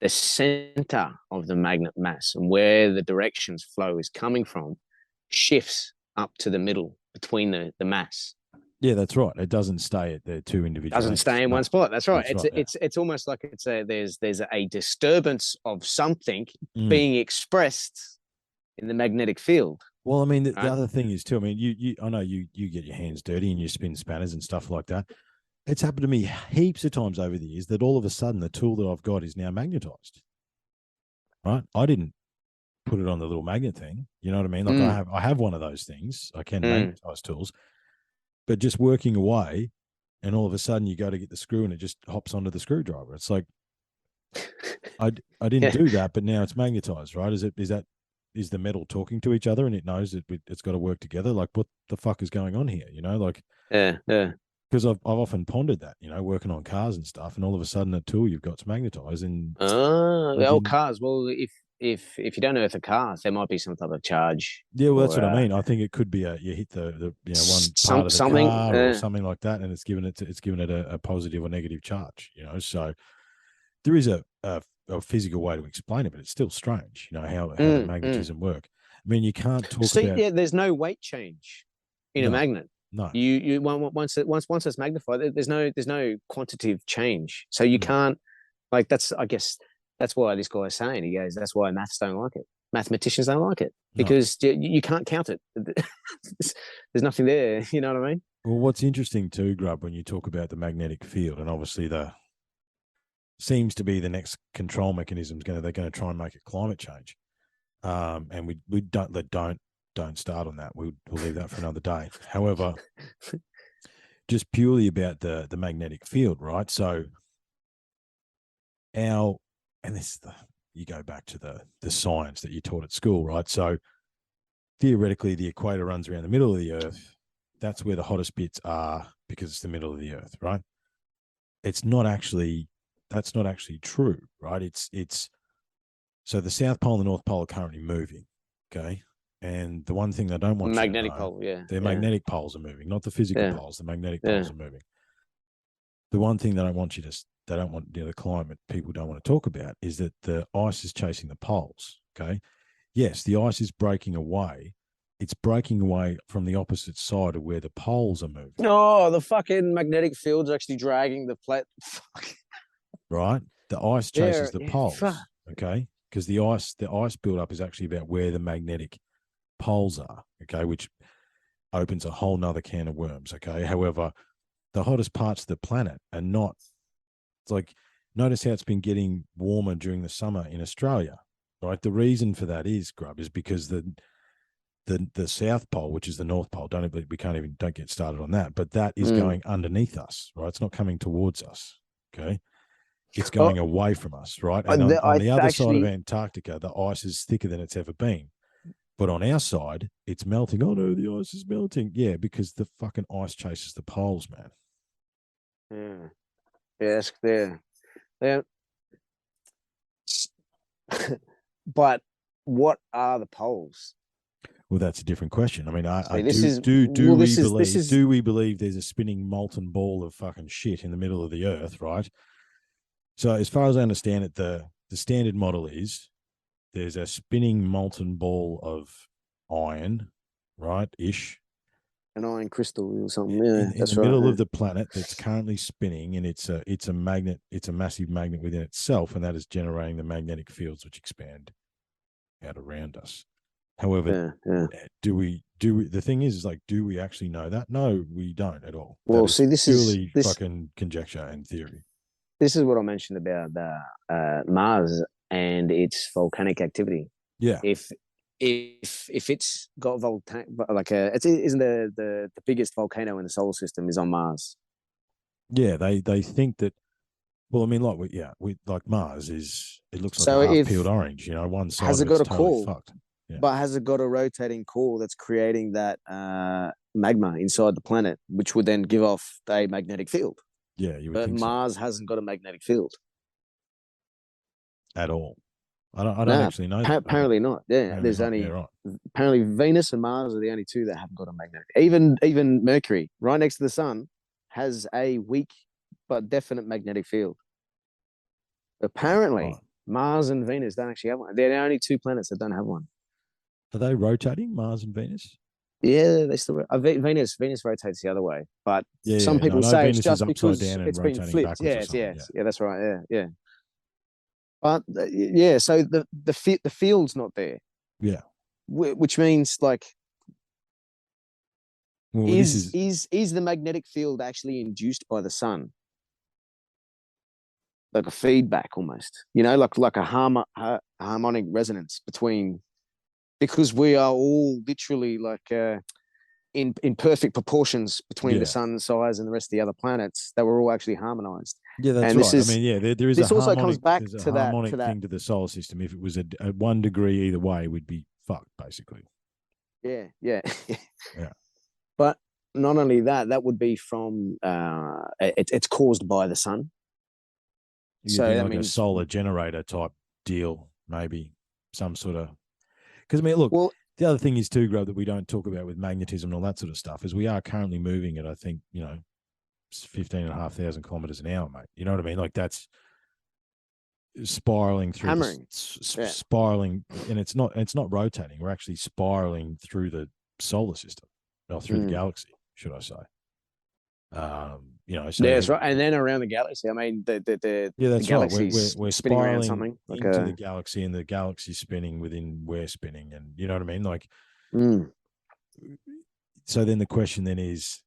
the center of the magnet mass and where the directions flow is coming from shifts up to the middle between the mass. Yeah, that's right. It doesn't stay at the two individual. Doesn't stay in one spot. That's right. That's right, it's almost like there's a disturbance of something being expressed in the magnetic field. Well, I mean, the other thing is too. I mean, I know you get your hands dirty and you spin spanners and stuff like that. It's happened to me heaps of times over the years that all of a sudden the tool that I've got is now magnetized. Right? I didn't put it on the little magnet thing. You know what I mean? Like I have one of those things. I can magnetize tools, but just working away, and all of a sudden you go to get the screw and it just hops onto the screwdriver. It's like I didn't do that, but now it's magnetized, right? Is the metal talking to each other and it knows that it's got to work together? Like, what the fuck is going on here? You know, like because I've often pondered that, you know, working on cars and stuff, and all of a sudden that tool you've got's magnetized. And the old cars. Well, if you don't know if the cars, there might be some type of charge. Yeah, well, that's what I mean. I think it could be you hit the one part of the car or something like that, and it's given it a positive or negative charge. You know, so there is a physical way to explain it, but it's still strange. You know how the magnetism work. I mean, you can't talk about. Yeah, there's no weight change in a magnet. No, you once it's magnified, there's no quantitative change. So you can't, like, I guess that's why this guy is saying, he goes, that's why maths don't like it. Mathematicians don't like it because you can't count it. There's nothing there. You know what I mean? Well, what's interesting too, Grub, when you talk about the magnetic field, and obviously seems to be the next control mechanism they're going to try and make it climate change. And we don't start on that. We'll leave that for another day. However, just purely about the magnetic field, right? So you go back to the science that you taught at school, right? So theoretically, the equator runs around the middle of the Earth. That's where the hottest bits are because it's the middle of the Earth, right? That's not actually true, right? It's so the South Pole and the North Pole are currently moving, okay? And the one thing they don't want magnetic pole, their magnetic poles are moving, not the physical poles. The magnetic poles are moving. The one thing they don't want the climate people don't want to talk about is that the ice is chasing the poles. Okay, yes, the ice is breaking away. It's breaking away from the opposite side of where the poles are moving. Oh, the fucking magnetic field's actually dragging the plate. Right, the ice chases the poles. Okay, because the ice buildup is actually about where the magnetic poles are. Okay, which opens a whole nother can of worms. Okay, however, the hottest parts of the planet are not. It's like, notice how it's been getting warmer during the summer in Australia, right? The reason for that is, Grub, is because the South Pole, which is the North Pole, don't get started on that, but that is going underneath us, right? It's not coming towards us, okay? It's going away from us, right? And on the other side of Antarctica, the ice is thicker than it's ever been. But on our side, it's melting. Oh, no, the ice is melting. Yeah, because the fucking ice chases the poles, man. Yeah. Yes, there. But what are the poles? Well, that's a different question. I mean, do we believe there's a spinning molten ball of fucking shit in the middle of the Earth, right? So, as far as I understand it, the standard model is there's a spinning molten ball of iron, right? An iron crystal or something. Yeah, in the middle of the planet that's currently spinning, and it's a magnet. It's a massive magnet within itself, and that is generating the magnetic fields which expand out around us. However, do we? The thing is like, do we actually know that? No, we don't at all. Well, see, this is fucking conjecture and theory. this is what I mentioned about the Mars and its volcanic activity. Yeah. If it's got it isn't the biggest volcano in the solar system is on Mars. Yeah, they think that. Well, I mean, we like Mars it looks like So a half if peeled orange. One side has of it got it's a totally core? fucked. Yeah. But has it got a rotating core that's creating that magma inside the planet, which would then give off a magnetic field? Yeah, you would But think Mars so. hasn't got a magnetic field At all. I don't nah, actually know that. apparently not. Yeah, Apparently there's not. Yeah, only right. apparently Venus and Mars are the only two that haven't got a magnetic. Even Mercury, right next to the Sun, has a weak but definite magnetic field. Apparently, Right. Mars and Venus don't actually have one. They're the only two planets that don't have one. Are they rotating, Mars and Venus? Yeah, they still Venus rotates the other way, but Yeah, some no, people no, say it's Venus is just upside because down and it's been rotating flipped. backwards or Yes, something. yes, yeah, that's right. Yeah. But yeah, so the field's not there. Yeah. Which means like, Well, is the magnetic field actually induced by the sun? Like a feedback almost, like a harmonic resonance between, because we are all literally like in perfect proportions between the sun's size and the rest of the other planets, that we're all actually harmonized. Yeah, that's and right. I mean, yeah, there is this a also harmonic, comes back there's a to that thing to the solar system. If it was a 1 degree either way, we'd be fucked basically. Yeah. Yeah. But not only that would be from it's caused by the sun. So that means a solar generator type deal, maybe some sort of. Because I mean, look, the other thing is too, Grub, that we don't talk about with magnetism and all that sort of stuff is we are currently moving at, I think, 15,500 kilometers an hour, mate. You know what I mean? Like that's spiraling through, spiraling, and it's not rotating. We're actually spiraling through the solar system, or through the galaxy, should I say? So that's right. And then around the galaxy, I mean, the that's galaxy's right. We're spinning around spiraling something like into the galaxy, and the galaxy's spinning within we're spinning, and you know what I mean? Like, so then the question then is,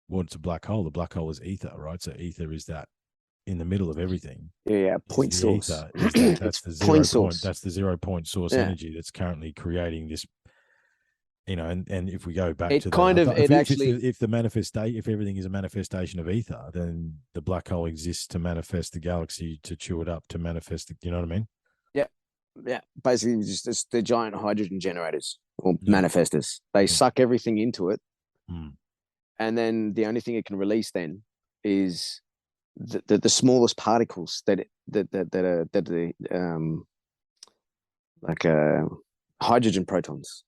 what's a black hole? The black hole is ether, right? So ether is that in the middle of everything. Yeah, point source. That's the 0 point. That's the 0 point source energy that's currently creating this. And if we go back if everything is a manifestation of ether, then the black hole exists to manifest the galaxy, to chew it up, to manifest. You know what I mean? Yeah. Basically, just the giant hydrogen generators or manifestors. They suck everything into it, and then the only thing it can release then is the smallest particles that hydrogen protons.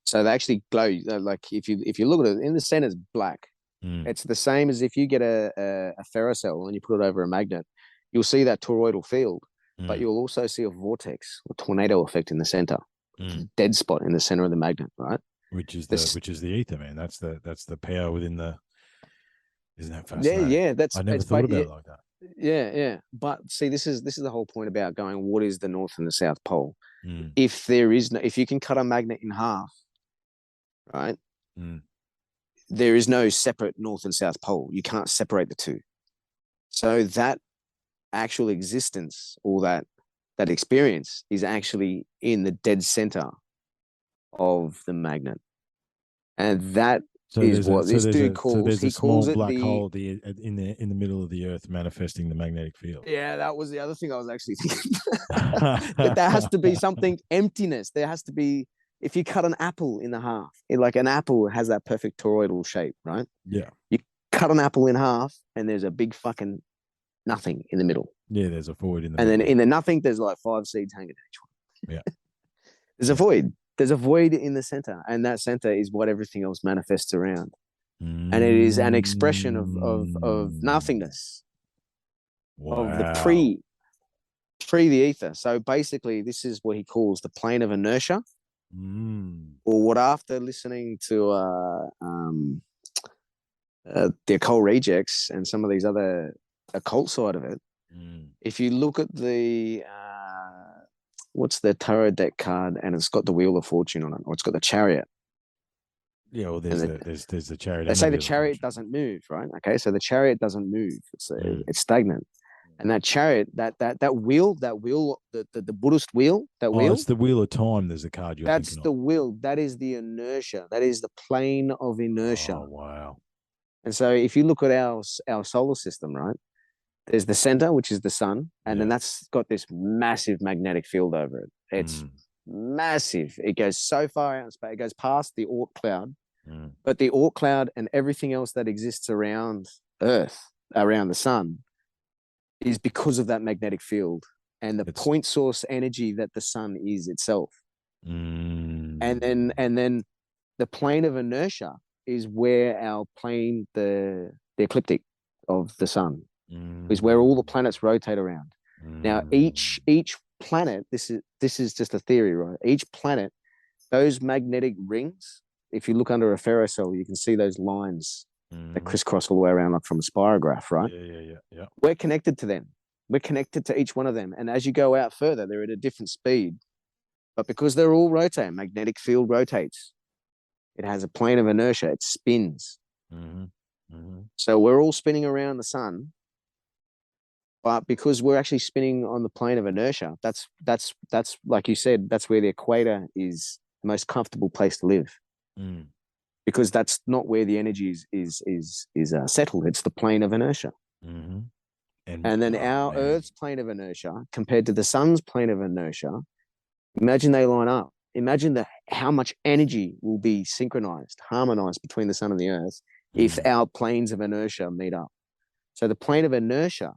So they actually glow. Like if you look at it, in the center is black. It's the same as if you get a ferrocell and you put it over a magnet, you'll see that toroidal field, but you'll also see a vortex or tornado effect in the center, dead spot in the center of the magnet, right? Which is the ether, man. That's the power within the. Isn't that fascinating? Yeah. I never thought about it like that. Yeah. But see, this is the whole point about going, what is the North and the South Pole? If you can cut a magnet in half, right? There is no separate North and South Pole. You can't separate the two. So that actual existence, or that experience, is actually in the dead center of the magnet, and that is what this dude calls. So there's a small black hole in the middle of the Earth manifesting the magnetic field. Yeah, that was the other thing I was actually thinking. That there has to be something emptiness. There has to be. If you cut an apple in half, like an apple has that perfect toroidal shape, right? Yeah. You cut an apple in half, and there's a big fucking nothing in the middle. Yeah, there's a void in the middle. And then in the nothing, there's like 5 seeds hanging in each one. Yeah. There's a void. There's a void in the center, and that center is what everything else manifests around. And it is an expression of nothingness. Wow. Of the pre the ether. So basically, this is what he calls the plane of inertia. Or what, after listening to the occult rejects and some of these other occult side of it, if you look at the what's the tarot deck card, and it's got the Wheel of Fortune on it, or it's got the Chariot, Yeah, well, And there's the chariot they and the say the wheel of chariot fortune. doesn't move, right? Okay, so the chariot doesn't move; Mm. it's stagnant. And that chariot, that wheel, the Buddhist wheel, that Oh, wheel, it's the wheel of time. There's the card you're that's thinking of. the wheel. That is the inertia. That is the plane of inertia. Oh, wow. And so, if you look at our solar system, right, there's the center, which is the sun, and then Yeah. that's got this massive magnetic field over it. It's Mm. massive. It goes so far out in space. It goes past the Oort cloud, Mm. but the Oort cloud and everything else that exists around Earth, around the sun, is because of that magnetic field and the It's point source energy that the sun is itself. And mm. then the plane of inertia is where our plane, the ecliptic of the sun, is where all the Mm. planets rotate around. Now, Mm. each planet, this is just a theory, right? Each planet, those magnetic rings, if you look under a ferrocell, you can see those lines that Mm. crisscross all the way around, like from a spirograph, right? Yeah. We're connected to them. We're connected to each one of them. And as you go out further, they're at a different speed. But because they're all rotating, magnetic field rotates. It has a plane of inertia. It spins. Mm-hmm. Mm-hmm. So we're all spinning around the sun, but because we're actually spinning on the plane of inertia, that's like you said, that's where the equator is the most comfortable place to live. Mm. Because that's not where the energy is settled. It's the plane of inertia. Mm-hmm. And then Oh, our man. Earth's plane of inertia compared to the sun's plane of inertia, imagine they line up. Imagine how much energy will be synchronized, harmonized between the sun and the Earth if Mm. our planes of inertia meet up. So the plane of inertia,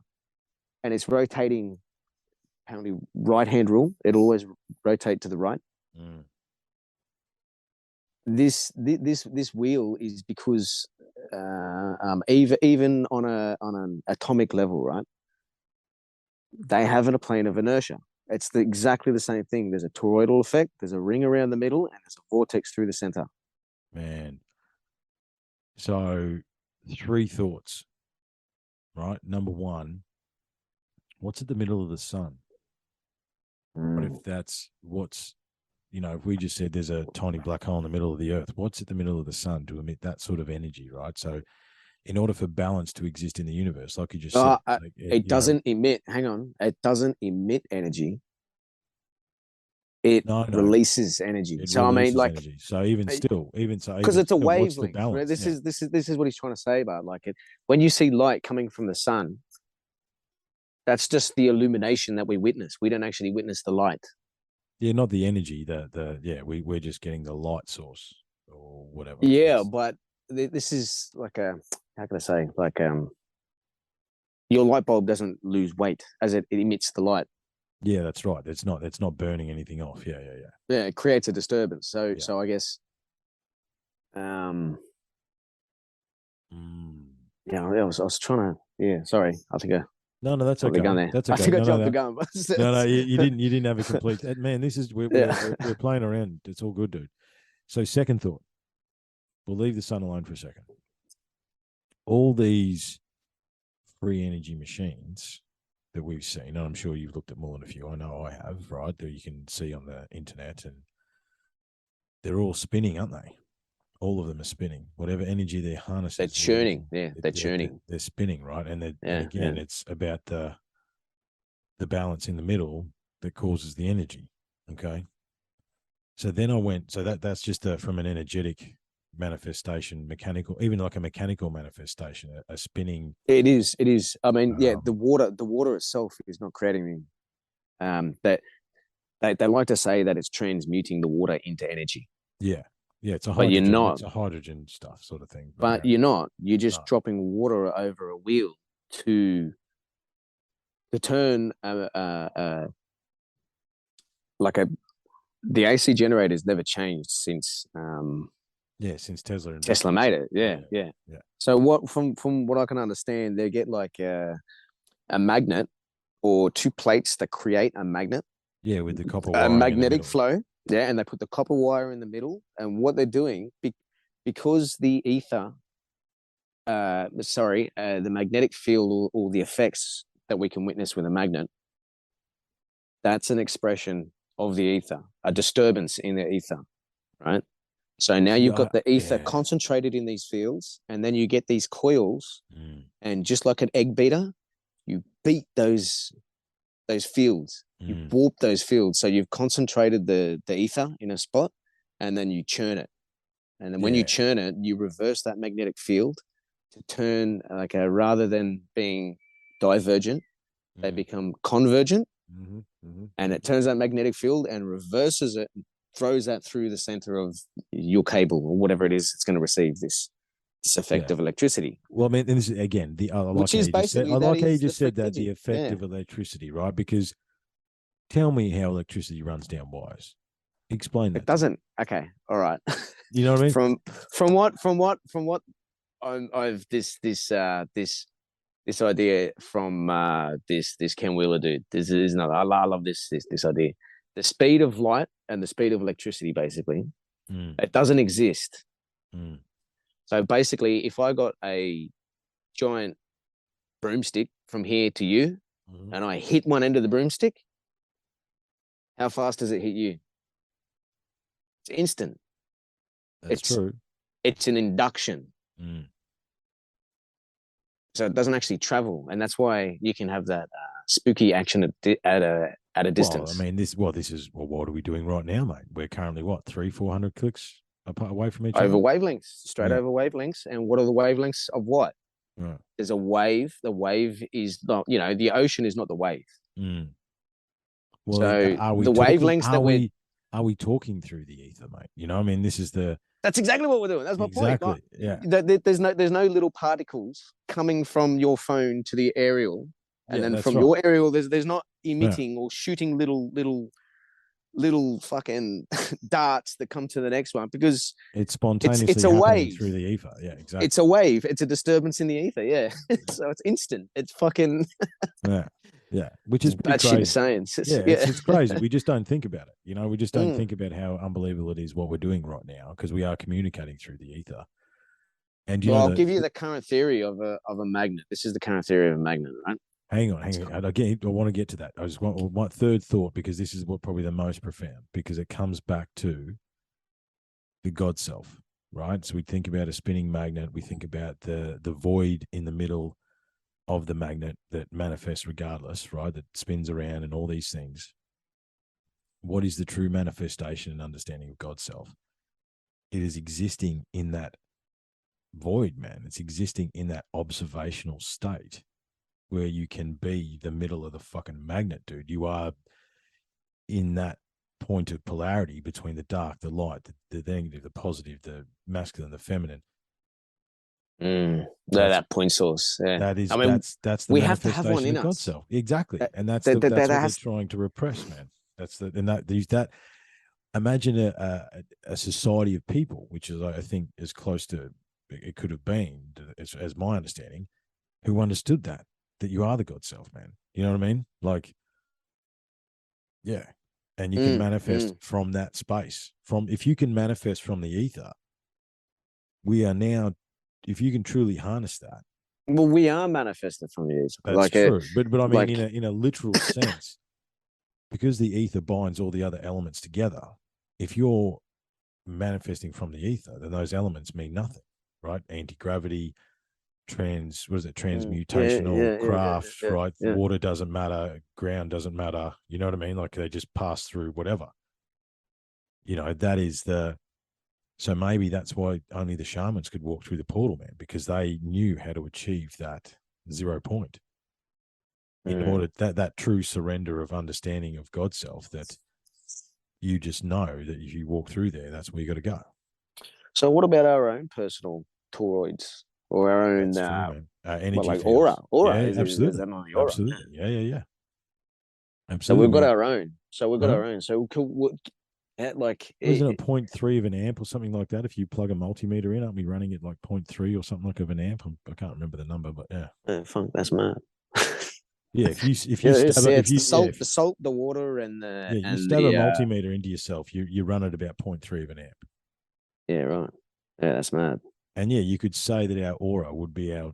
and it's rotating, apparently right hand rule, it'll always rotate to the right. Mm. This wheel is because even on an atomic level, right? They have a plane of inertia. It's exactly the same thing. There's a toroidal effect. There's a ring around the middle, and there's a vortex through the center. Man. So, three thoughts, right? Number one, what's at the middle of the sun? What if that's what's, if we just said there's a tiny black hole in the middle of the earth, what's at the middle of the sun to emit that sort of energy, right? So, in order for balance to exist in the universe, like you just said, like It doesn't emit. Hang on, it doesn't emit energy. It no, releases energy. it So I mean, releases like, energy. So even still, because it's a what's the wavelength. Right? balance? Yeah. This is what he's trying to say about like it. When you see light coming from the sun, that's just the illumination that we witness. We don't actually witness the light. Yeah, not the energy. We're just getting the light source or whatever. Yeah, but this is like a, how can I say, like your light bulb doesn't lose weight as it emits the light. Yeah, that's right. It's not burning anything off. Yeah. Yeah, it creates a disturbance. So Yeah. so I guess um Mm. yeah, I was trying to, yeah, sorry. I think I No, that's jumped the gun okay. there. That's I okay. think I No, no, jumped the no. gun. No, you didn't have a complete man. This is Yeah. we're playing around. It's all good, dude. So second thought, we'll leave the sun alone for a second. All these free energy machines that we've seen, and I'm sure you've looked at more than a few. I know I have, right? That you can see on the internet, and they're all spinning, aren't they? All of them are spinning. Whatever energy they're harnessing, They're churning. Yeah, they're churning. they're spinning, right? And Yeah, again, yeah. it's about the balance in the middle that causes the energy. Okay. So then I went. So that's just from an energetic manifestation, mechanical, even like a mechanical manifestation, a spinning. It is. It is. I mean, yeah, Um, the water itself is not creating the that they like to say that it's transmuting the water into energy. yeah, yeah. It's a But you're hydrogen. not. It's a hydrogen stuff sort of thing. But But yeah, you're not. You're just no, dropping water over a wheel to turn like a the AC generator's never changed since yeah. Since Tesla Tesla invented it. made it. Yeah, Yeah, yeah. yeah, So what from what I can understand, they get like a magnet or two plates that create a magnet, yeah. With the copper a wiring in the magnetic middle. flow. Yeah, and they put the copper wire in the middle. And what they're doing, because the ether, the magnetic field or the effects that we can witness with a magnet, that's an expression of the ether, a disturbance in the ether, right? So now you've got the ether concentrated in these fields, and then you get these coils, and just like an egg beater, you beat those fields. You warp those fields. So you've concentrated the ether in a spot, and then you churn it. And then when you churn it, you reverse that magnetic field to turn, like, rather than being divergent, they become convergent, and it turns that magnetic field and reverses it, throws that through the center of your cable or whatever it is it's going to receive this effect of electricity. Well, I mean, and this is, again, I like how you just said that, the effect of electricity, right? Because tell me how electricity runs down wires. Explain that. It doesn't. Okay. All right. You know what I mean? From what I've this idea from this Ken Wheeler dude. This is another. I love this idea. The speed of light and the speed of electricity, basically, it doesn't exist. So basically, if I got a giant broomstick from here to you, and I hit one end of the broomstick, how fast does it hit you? It's instant. That's true. It's an induction. So it doesn't actually travel, and that's why you can have that spooky action at a distance. Well, I mean, this is what are we doing right now, mate? We're currently 300-400 clicks away from each other? Over wavelengths, straight over wavelengths. And what are the wavelengths of what? Right. There's a wave. The wave is not, the ocean is not the wave. Well, so the wavelengths are we talking through the ether, mate? You know, I mean, that's exactly what we're doing. That's my point. Exactly. Yeah. There's no little particles coming from your phone to the aerial, and then from your aerial, there's not emitting or shooting little fucking darts that come to the next one, because it's spontaneously it's a wave through the ether. Yeah, exactly. It's a wave. It's a disturbance in the ether. Yeah. So it's instant. It's fucking yeah, which is pretty crazy. Shit science. It's crazy. We just don't think about it. You know, we just don't think about how unbelievable it is what we're doing right now, because we are communicating through the ether. And I'll give you the current theory of a magnet. This is the current theory of a magnet, right? Hang on. Again, I want to get to that. I just want my third thought, because this is what probably the most profound, because it comes back to the God self, right? So we think about a spinning magnet. We think about the void in the middle of the magnet that manifests regardless, right? That spins around and all these things. What is the true manifestation and understanding of God's self? It is existing in that void, man. It's existing in that observational state where you can be the middle of the fucking magnet, dude. You are in that point of polarity between the dark, the light, the negative, the positive, the masculine, the feminine. That point source. Yeah. That is, I mean, that's the we have to have one in of God's us. self. Exactly. And that's what they're trying to repress, man. Imagine a society of people, which is, I think, as close to it could have been, as my understanding, who understood that you are the God self, man. You know what I mean? Like, yeah. And you can manifest from that space. If you can manifest from the ether, we are now, if you can truly harness that. Well, we are manifested from the ether. That's true. But I mean, in a literal sense, because the ether binds all the other elements together, if you're manifesting from the ether, then those elements mean nothing, right? Anti-gravity, transmutational craft, right? Yeah. Water doesn't matter, ground doesn't matter. You know what I mean? Like, they just pass through whatever. You know, that is so maybe that's why only the shamans could walk through the portal, man, because they knew how to achieve that 0 point. In order that true surrender of understanding of God's self, that you just know that if you walk through there, that's where you got to go. So what about our own personal toroids or our own energy, like aura? Yeah, is that not the aura? Absolutely. Yeah. Absolutely. So we've got our own. So isn't it 0.3 of an amp or something like that? If you plug a multimeter in, aren't we running it like 0.3 or something like of an amp? I can't remember the number, but yeah. Funk, that's mad. Yeah, if you the salt, the water, and the you stab a multimeter into yourself, you run at about 0.3 of an amp. Yeah, right. Yeah, that's mad. And yeah, you could say that our aura would be our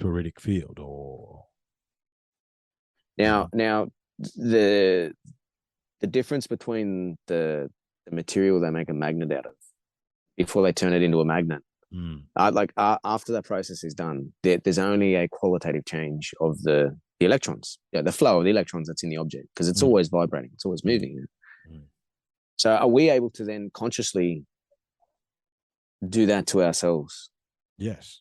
toridic field, or now the difference between the material they make a magnet out of before they turn it into a magnet. After that process is done, there's only a qualitative change of the electrons, the flow of the electrons that's in the object, because it's always vibrating, it's always moving. So are we able to then consciously do that to ourselves? Yes.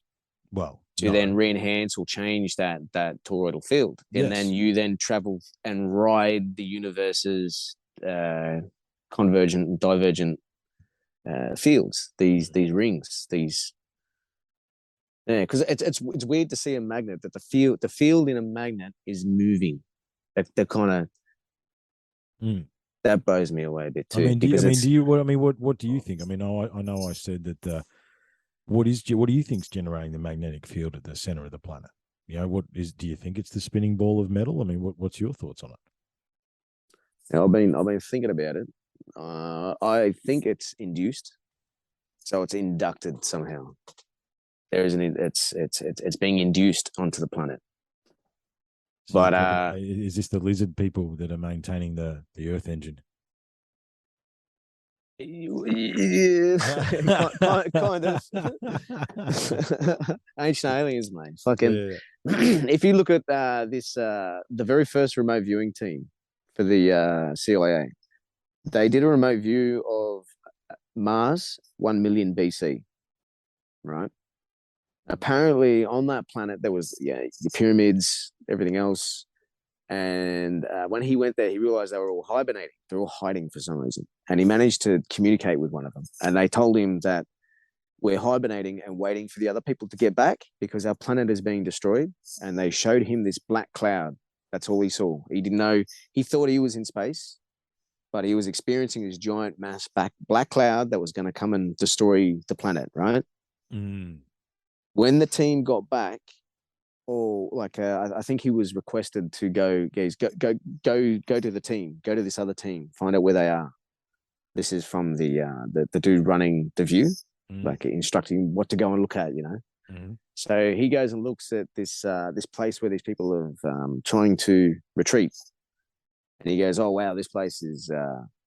Well, to then re-enhance or change that toroidal field, and then you then travel and ride the universe's convergent and divergent fields, these rings, because it's weird to see a magnet that the field in a magnet is moving. That kind of that blows me away a bit too. What do you think? I mean, I know I said that. What do you think's generating the magnetic field at the center of the planet? Do you think it's the spinning ball of metal? I mean, what's your thoughts on it? I've been thinking about it. I think it's induced, so it's inducted somehow. It's being induced onto the planet. So but is this the lizard people that are maintaining the Earth engine? Yeah, kind of. Ancient aliens, mate. Fucking. If you look at the very first remote viewing team for the CIA, they did a remote view of Mars 1 million BC, right? Apparently, on that planet there was the pyramids, everything else. And when he went there, he realized they were all hibernating. They're all hiding for some reason. And he managed to communicate with one of them. And they told him that we're hibernating and waiting for the other people to get back because our planet is being destroyed. And they showed him this black cloud. That's all he saw. He didn't know. He thought he was in space, but he was experiencing this giant mass black cloud that was going to come and destroy the planet, right? When the team got back, I think he was requested to go to the team, go to this other team, find out where they are. This is from the dude running the view, like instructing what to go and look at, So he goes and looks at this place where these people are trying to retreat, and he goes, "Oh wow, this place is."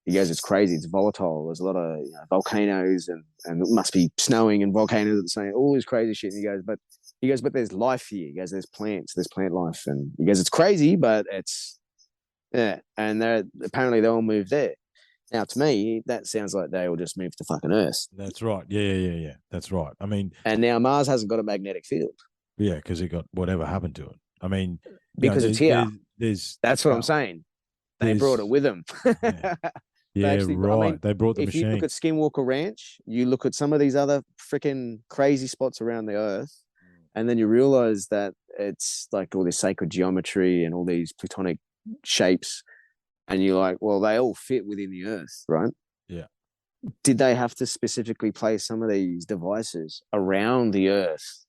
He goes, "It's crazy. It's volatile. There's a lot of volcanoes, and it must be snowing and volcanoes at the same. All this crazy shit." And he goes, but there's life here. He goes, there's plants, there's plant life. And he goes, it's crazy, but and apparently they all moved there. Now, to me, that sounds like they all just moved to fucking Earth. That's right. Yeah. That's right. I mean, and now Mars hasn't got a magnetic field. Yeah, because it got whatever happened to it. I mean, because it's here. That's what I'm saying. They brought it with them. Right. They brought the machine. If you look at Skinwalker Ranch, you look at some of these other freaking crazy spots around the Earth, and then you realize that it's like all this sacred geometry and all these plutonic shapes. And you're like, well, they all fit within the Earth, right? Yeah. Did they have to specifically place some of these devices around the Earth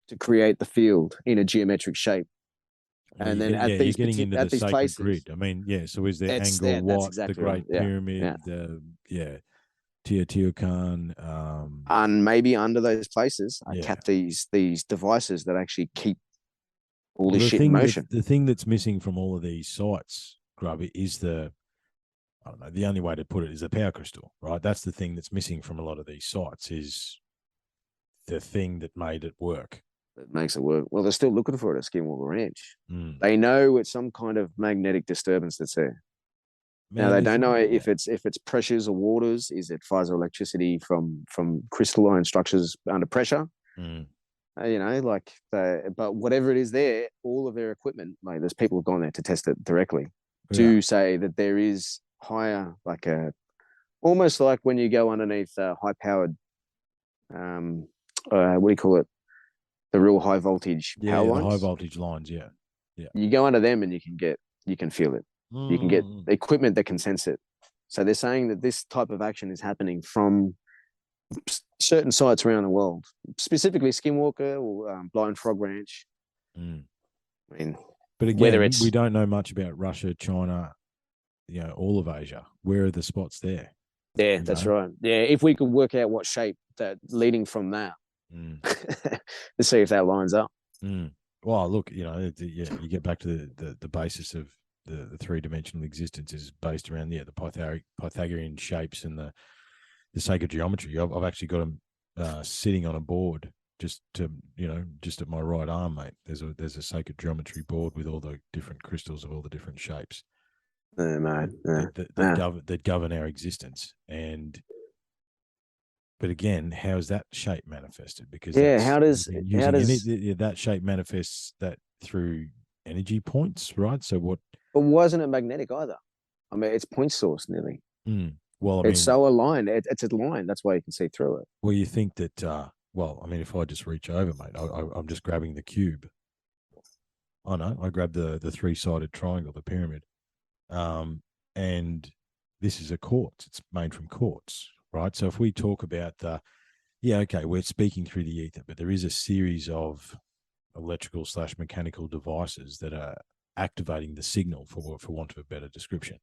to create the field in a geometric shape? And then at these places, grid. I mean, so is there Angkor Wat, exactly the Great Pyramid, Teotihuacan, and maybe under those places, I kept these devices that actually keep all this shit in motion. The thing that's missing from all of these sites, Grub, is the only way to put it is the power crystal, right? That's the thing that's missing from a lot of these sites, is the thing that made it work. It makes it work. Well, they're still looking for it at Skinwalker Ranch. They know it's some kind of magnetic disturbance that's there. Now they don't know if it's pressures or waters. Is it piezoelectricity from crystalline structures under pressure? But whatever it is there, all of their equipment, like there's people who've gone there to test it directly to say that there is higher, almost like when you go underneath high powered, what do you call it? The real high voltage power lines. The high voltage lines. Yeah. You go under them and you can feel it. You can get equipment that can sense it. So they're saying that this type of action is happening from certain sites around the world, specifically Skinwalker or Blind Frog Ranch. I mean, but again, we don't know much about Russia, China, all of Asia. Where are the spots there? Yeah, that's right. Yeah, if we could work out what shape that leading from that, to see if that lines up. Well, look, you get back to the basis of the three-dimensional existence is based around the Pythagorean shapes and the sake of geometry, I've actually got them sitting on a board just at my right arm, mate. There's a sacred geometry board with all the different crystals of all the different shapes that govern our existence. But again, how is that shape manifested? Because that shape manifests that through energy points, right? So what? But wasn't it magnetic either? I mean, it's point source nearly. Well, it's so aligned. It's a line. That's why you can see through it. Well, you think that? Well, I mean, if I just reach over, mate, I'm just grabbing the cube. I know. I grab the 3-sided triangle, the pyramid, and this is a quartz. It's made from quartz, right? So if we talk about we're speaking through the ether, but there is a series of electrical / mechanical devices that are activating the signal, for want of a better description.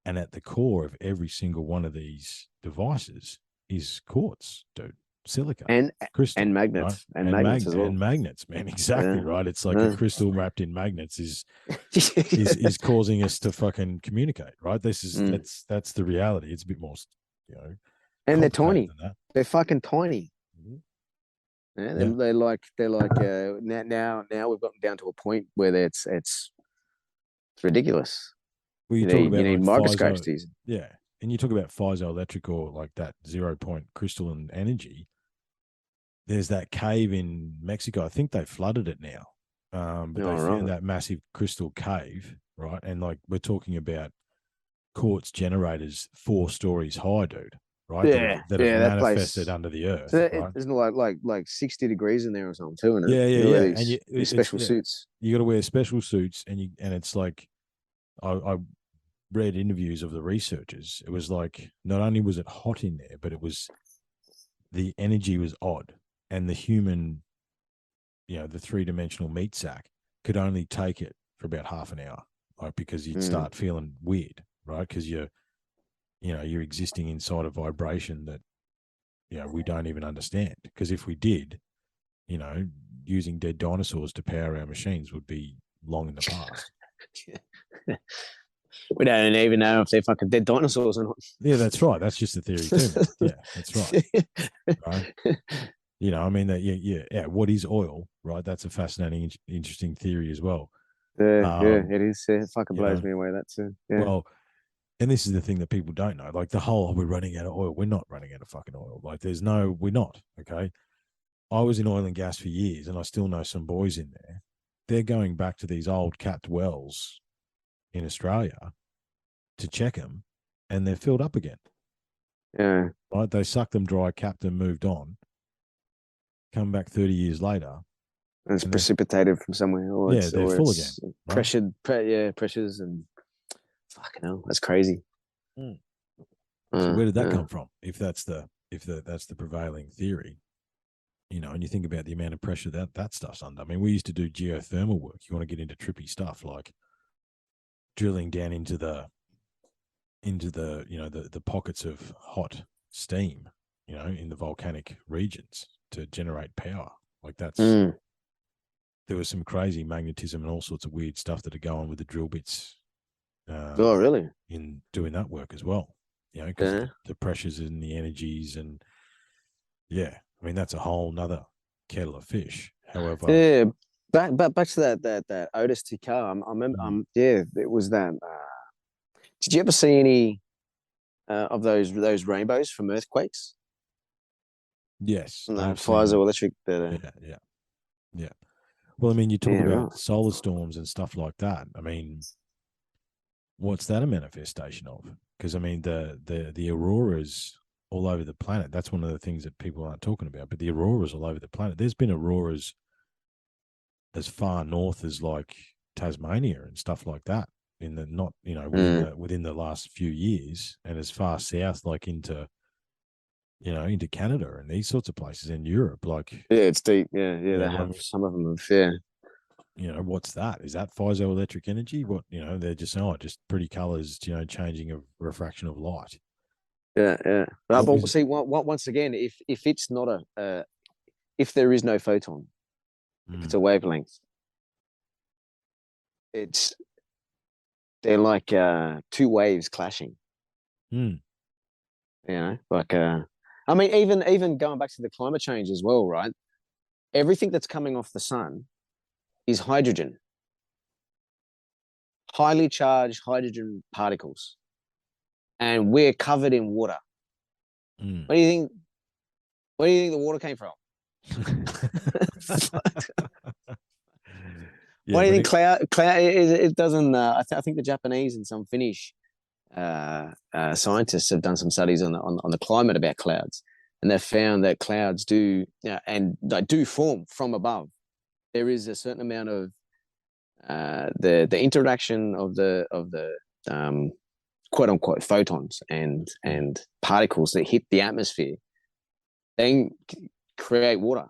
And at the core of every single one of these devices is quartz, dude. Silica and crystal and magnets, right? and magnets as well. And magnets, man. Exactly, right. It's like a crystal wrapped in magnets is causing us to fucking communicate, right? This is that's the reality. It's a bit more, and they're tiny. They're fucking tiny. They're like now we've gotten down to a point where it's ridiculous. Well, you need microscopes to use. Yeah. And you talk about piezoelectric or like that 0-point crystalline energy. There's that cave in Mexico. I think they flooded it now. But they found that massive crystal cave, right? And like we're talking about quartz generators 4 stories high, dude. Right? Yeah. That have manifested under the earth. So right? Isn't it like 60 degrees in there or something too? And yeah. And these special suits. You got to wear special suits, and it's like I read interviews of the researchers. It was like not only was it hot in there, but it was the energy was odd, and the human, the 3-dimensional meat sack could only take it for about half an hour, like because you'd start feeling weird, right? Because you're existing inside a vibration that we don't even understand. Because if we did, using dead dinosaurs to power our machines would be long in the past. We don't even know if they're fucking dead dinosaurs or not. Yeah, that's right. That's just a theory too, man. Yeah, that's right. Right? I mean that. Yeah. What is oil? Right. That's a fascinating, interesting theory as well. It is. It fucking blows me away. That too. Yeah. Well, and this is the thing that people don't know. Like the whole, we're running out of oil. We're not running out of fucking oil. Like we're not. Okay. I was in oil and gas for years, and I still know some boys in there. They're going back to these old capped wells in Australia to check them, and they're filled up again. Yeah. Right. They sucked them dry, capped them, moved on. Come back 30 years later. And it's precipitated from somewhere. They're full again. Right? Pressures and fucking hell. That's crazy. So where did that come from? If that's the prevailing theory, and you think about the amount of pressure that stuff's under. I mean, we used to do geothermal work. You want to get into trippy stuff like drilling down into the the pockets of hot steam, in the volcanic regions to generate power. Like that's there was some crazy magnetism and all sorts of weird stuff that are going with the drill bits. Really? In doing that work as well, because the pressures and the energies and I mean that's a whole nother kettle of fish. However, back to that Otis Carr. I remember. It was that. Did you ever see any of those rainbows from earthquakes? Yes, piezoelectric. Yeah. Well, I mean, you talk about solar storms and stuff like that. I mean, what's that a manifestation of? Because I mean, the auroras all over the planet. That's one of the things that people aren't talking about. But the auroras all over the planet. There's been auroras as far north as like Tasmania and stuff like that. Within the last few years, and as far south like into Canada and these sorts of places in Europe. Like it's deep. They have some of them. What's that? Is that piezoelectric energy? What they're just just pretty colors. Changing a refraction of light. Yeah. But see, once again, if it's not if there is no photon, if it's a wavelength, they're like 2 waves clashing. You know, like I mean, even going back to the climate change as well, right? Everything that's coming off the sun is hydrogen, highly charged hydrogen particles, and we're covered in water. Mm. What do you think? Where do you think the water came from? Yeah, Why do you but think cloud? It doesn't. I think the Japanese and some Finnish scientists have done some studies on the climate about clouds, and they've found that clouds do, and they do form from above. There is a certain amount of the interaction of the quote unquote photons and particles that hit the atmosphere, then create water.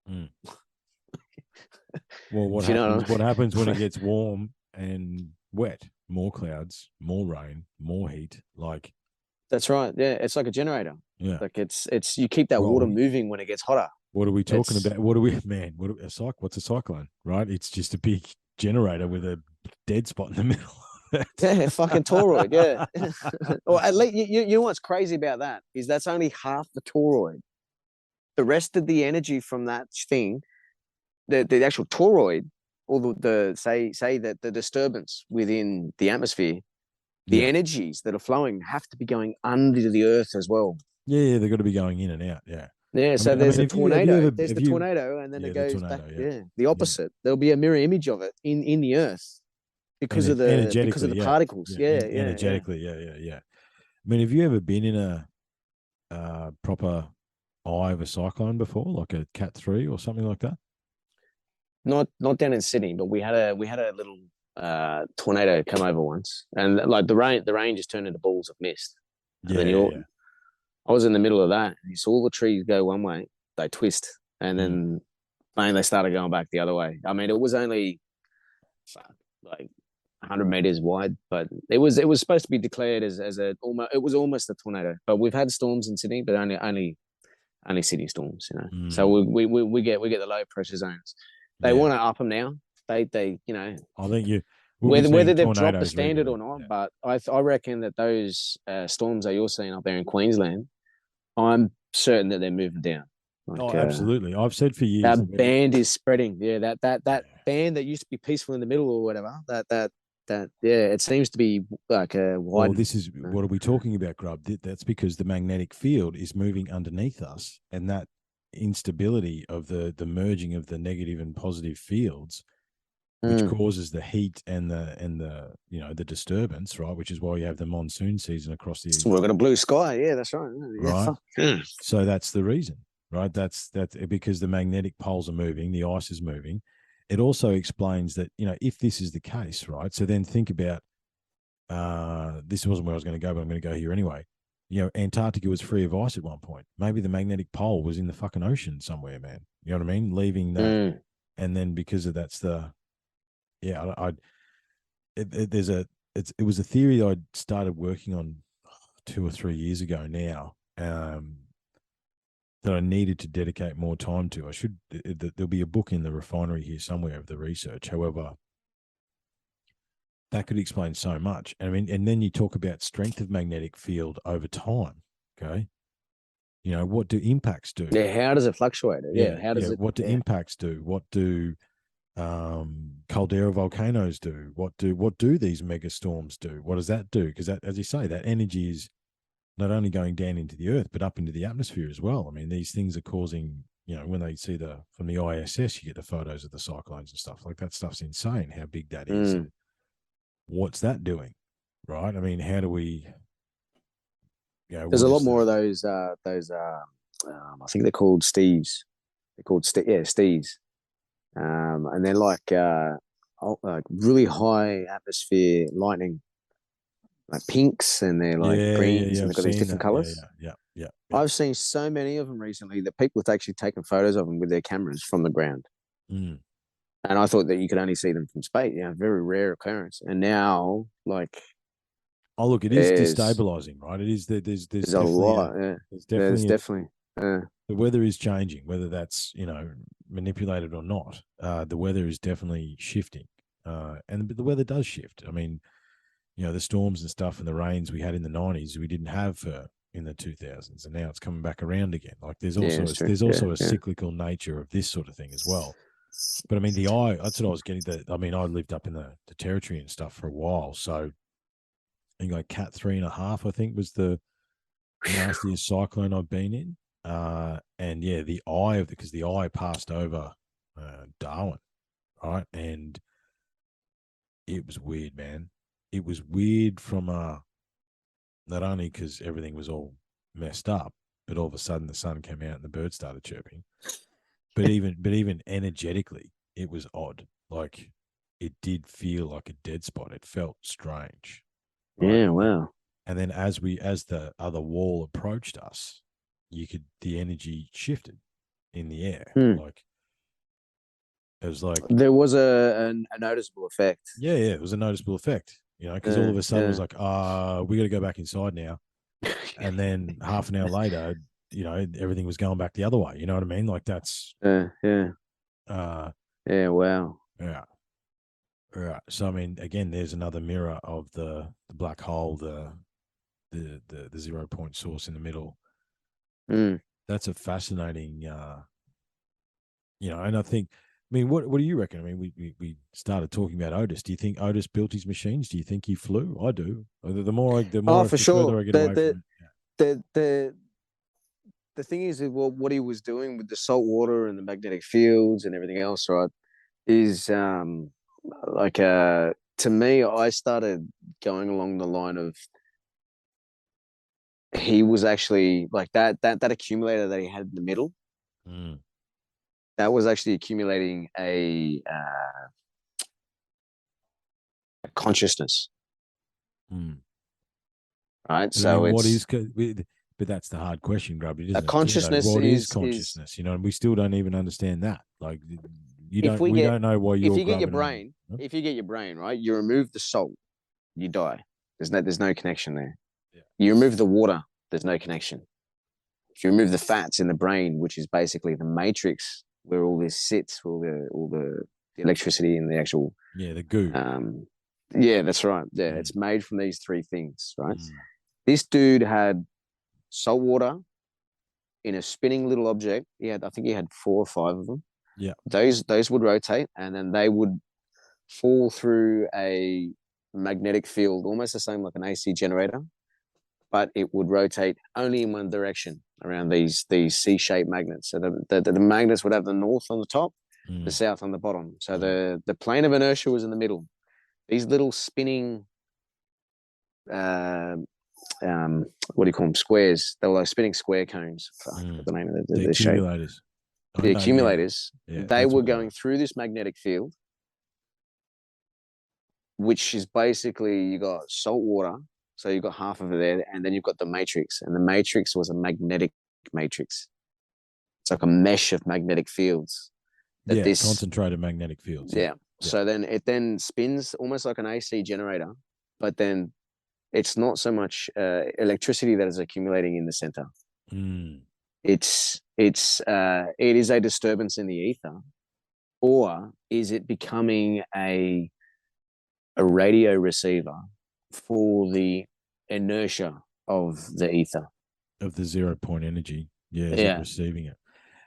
Mm. Well, what If you know happens? what I mean. What happens when it gets warm and wet? More clouds, more rain, more heat. Like That's right. Yeah, it's like a generator. yeah, Like it's you keep that water well, moving when it gets hotter. what are we talking It's about? What are we, man? What's a cyclone? Right? It's just a big generator with a dead spot in the middle. yeah, fucking toroid. Yeah, or at least you know what's crazy about that is that's only half the toroid. The rest of the energy from that thing, the actual toroid, or the say that the disturbance within the atmosphere, the Yeah, energies that are flowing have to be going under the earth as well. yeah, they've got to be going in and out. Yeah, Yeah, so I there's mean, a tornado. There's have the you, tornado, and then yeah, it the goes back. tornado. Yeah, Yeah, the yeah, opposite. There'll be a mirror image of it in the earth because of energetically, the yeah, particles. yeah, Yeah, yeah, yeah. energetically, yeah, yeah, yeah. I mean, have you ever been in a proper eye of a cyclone before, like a Cat 3 or something like that? Not down in Sydney, but we had a little tornado come over once, and like the rain just turned into balls of mist, and then Yeah, yeah. I was in the middle of that. And you saw all the trees go one way, they twist, and Mm. then they started going back the other way. I mean, it was only like 100 meters wide, but it was supposed to be declared as a almost it was almost a tornado. But we've had storms in Sydney, but only city storms, you know. So Mm. we get the low pressure zones. They Yeah, want to up them now. They I think you will be whether seeing they've dropped the tornadoes standard regularly. or not, Yeah. but I reckon that those storms that you're seeing up there in Queensland, I'm certain that they're moving down. Oh, Like absolutely. I've said for years that that band is spreading. Yeah, that band that used to be peaceful in the middle or whatever. That yeah, it seems to be like a well, wide. this is what are we talking about, Grub? That's because the magnetic field is moving underneath us, and that instability of the merging of the negative and positive fields, which Mm. causes the heat and the the disturbance, right? Which is why you have the monsoon season across the We've got a blue sky. Yeah, that's right. Yeah, right. fuck. Yeah. So that's the reason, right? That's because the magnetic poles are moving, the ice is moving. It also explains that if this is the case, right? So then think about this wasn't where I was going to go, but I'm going to go here anyway. Antarctica was free of ice at one point. Maybe the magnetic pole was in the fucking ocean somewhere, man. You know what I mean? Leaving that, Mm. and then because of that's the yeah, there's it was a theory I started working on 2 or 3 years ago now. That I needed to dedicate more time to. There'll be a book in the refinery here somewhere of the research. However, that could explain so much. I mean, and then you talk about strength of magnetic field over time. Okay. What do impacts do? Yeah, how does it fluctuate? Yeah, how does it? What do Yeah. impacts do? What do caldera volcanoes do? What do these mega storms do? What does that do? Because that, as you say, that energy is not only going down into the earth, but up into the atmosphere as well. I mean, these things are causing, when they see from the ISS, you get the photos of the cyclones and stuff like that. Stuff's insane how big that is. Mm. And what's that doing? Right. I mean, how do we, There's a lot more of those. I think they're called Steves. They're called Steves, and they're like really high atmosphere lightning, like pinks, and they're like greens, and I've they've got these seen different that. Yeah. colors. Yeah. I've seen so many of them recently that people have actually taken photos of them with their cameras from the ground. Mm. And I thought that you could only see them from space. Very rare occurrence. And now, like, Oh, look, it is destabilizing, right? It is. There's there's a definitely lot. Yeah. there's There's definitely definitely. the weather is changing, whether that's manipulated or not. The weather is definitely shifting, and the weather does shift. I mean, the storms and stuff and the rains we had in the 90s, we didn't have for in the 2000s, and now it's coming back around again. Like there's Yeah, also it's true. there's also Yeah, a cyclical nature of this sort of thing as well. But I mean, the eye, that's what I was getting. I mean, I lived up in the territory and stuff for a while. So I think like Cat 3.5, I think, was the nastiest cyclone I've been in. And yeah, the eye because the eye passed over Darwin, right? And it was weird, man. It was weird from not only because everything was all messed up, but all of a sudden the sun came out and the birds started chirping. But even energetically, it was odd. Like it did feel like a dead spot. It felt strange. Right? yeah, wow. And then as the other wall approached us, the energy shifted in the air. Like it was like there was a noticeable effect. Yeah, it was a noticeable effect. Because all of a sudden it was like, we got to go back inside now. And then half an hour later, everything was going back the other way. You know what I mean? Like that's yeah. wow. Yeah. Right. So I mean, again, there's another mirror of the black hole, the 0 point source in the middle. That's a fascinating, and I think, I mean, what do you reckon? I mean, we started talking about Otis. Do you think Otis built his machines? Do you think he flew? I do. For sure. Further I get away from it. The thing is, what he was doing with the salt water and the magnetic fields and everything else, right, is to me, I started going along the line of he was actually like that accumulator that he had in the middle. That was actually accumulating a consciousness. Right. So what is? But that's the hard question, Grubby. Isn't a consciousness? What is consciousness? And we still don't even understand that. Like we don't know why you're. If you get your brain, right, you remove the salt, you die. There's no connection there. Yeah. You remove the water, there's no connection. If you remove the fats in the brain, which is basically the matrix where all this sits, all the electricity and the actual the goo. Yeah, that's right. Yeah, it's made from these three things, right? This dude had salt water in a spinning little object. I think he had 4 or 5 of them. Yeah. Those would rotate and then they would fall through a magnetic field, almost the same like an AC generator, but it would rotate only in one direction around these C-shaped magnets. So the magnets would have the north on the top, the south on the bottom. So the plane of inertia was in the middle. These little spinning what do you call them? Squares. They were like spinning square cones. The name of the accumulators. Shape. The accumulators. They were going through this magnetic field, which is basically you got salt water. So you've got half of it there, and then you've got the matrix. And the matrix was a magnetic matrix. It's like a mesh of magnetic fields. Concentrated magnetic fields. Yeah. So then it spins almost like an AC generator, but then it's not so much electricity that is accumulating in the center. It is a disturbance in the ether, or is it becoming a radio receiver for the inertia of the ether, of the 0 point energy? It receiving it,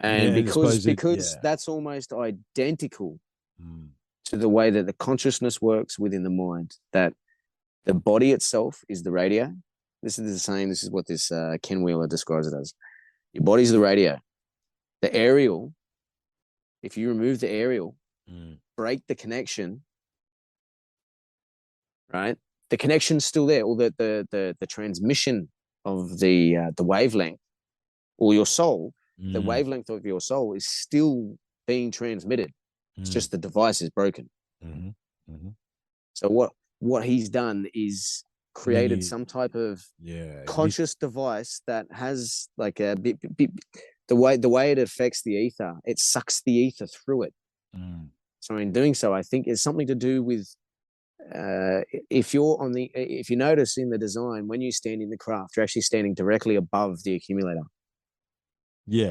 and because that's almost identical to the way that the consciousness works within the mind. That the body itself is the radio. This is the same. This is what this Ken Wheeler describes it as. Your body's the radio. The aerial, if you remove the aerial, break the connection, right? The connection's still there, or the transmission of the wavelength, or your soul, the wavelength of your soul is still being transmitted. It's just the device is broken. So what he's done is created some type of conscious device that has like a bit, the way it affects the ether, it sucks the ether through it. So in doing so, I think it's something to do with if you notice in the design, when you stand in the craft, you're actually standing directly above the accumulator.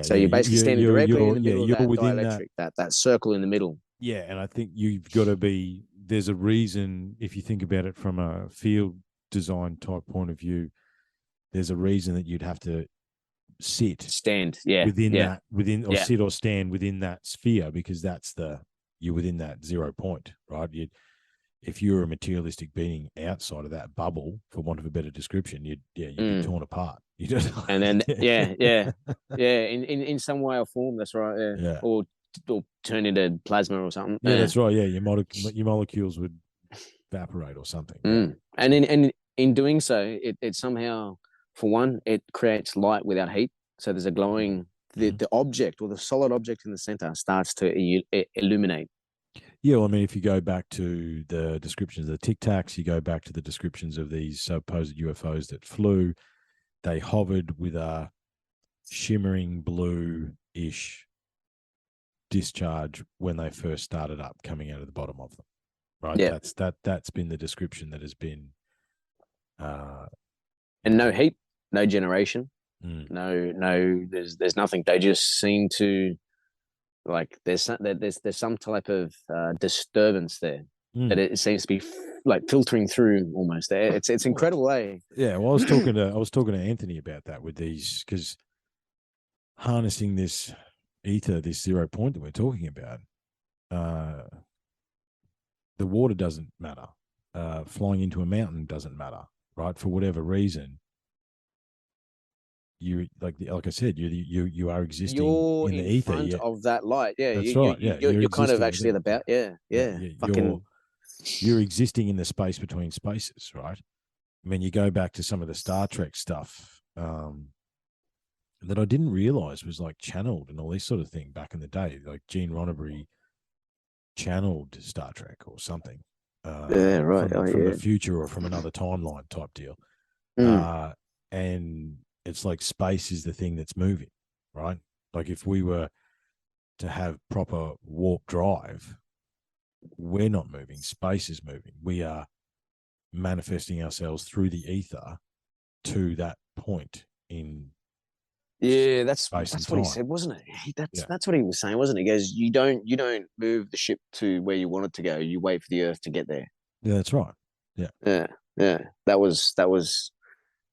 So you're basically standing directly in the middle of that dielectric, that circle in the middle. Yeah, and I think you've got to be. There's a reason, if you think about it from a field design type point of view, there's a reason that you'd have to sit Stand. sit or stand within that sphere, because you're within that 0 point, right? If you're a materialistic being outside of that bubble, for want of a better description, you'd be torn apart. You just and then in some way or form. That's right. Yeah. Or turn into plasma or something. Yeah, that's right. Yeah, your molecules would evaporate or something. Yeah. And in doing so, it somehow, for one, it creates light without heat. So there's a glowing, the object or the solid object in the center starts to illuminate. Yeah, well, I mean, if you go back to the descriptions of the Tic Tacs, you go back to the descriptions of these supposed UFOs that flew, they hovered with a shimmering blue-ish discharge when they first started up, coming out of the bottom of them. Right? Yeah. That's been the description that has been and no heat, no generation. No, there's nothing. They just seem to, like, there's some type of disturbance there that it seems to be like filtering through almost there. It's incredible, eh? Yeah, well, I was talking to Anthony about that with these, because harnessing this ether, this 0 point that we're talking about, the water doesn't matter. Flying into a mountain doesn't matter, right? For whatever reason, you like I said, you are existing you're in the ether. Front of that light. Yeah, that's right. You're kind of actually at the back. You're existing in the space between spaces, right? I mean, you go back to some of the Star Trek stuff that I didn't realize was like channeled and all this sort of thing back in the day. Like Gene Roddenberry channeled Star Trek or something. From the future or from another timeline type deal. And it's like space is the thing that's moving, right? Like if we were to have proper warp drive, we're not moving. Space is moving. We are manifesting ourselves through the ether to that point in that's what he said, wasn't it? That's what he was saying, wasn't it? He goes, you don't move the ship to where you want it to go. You wait for the Earth to get there. Yeah, that's right. Yeah. That was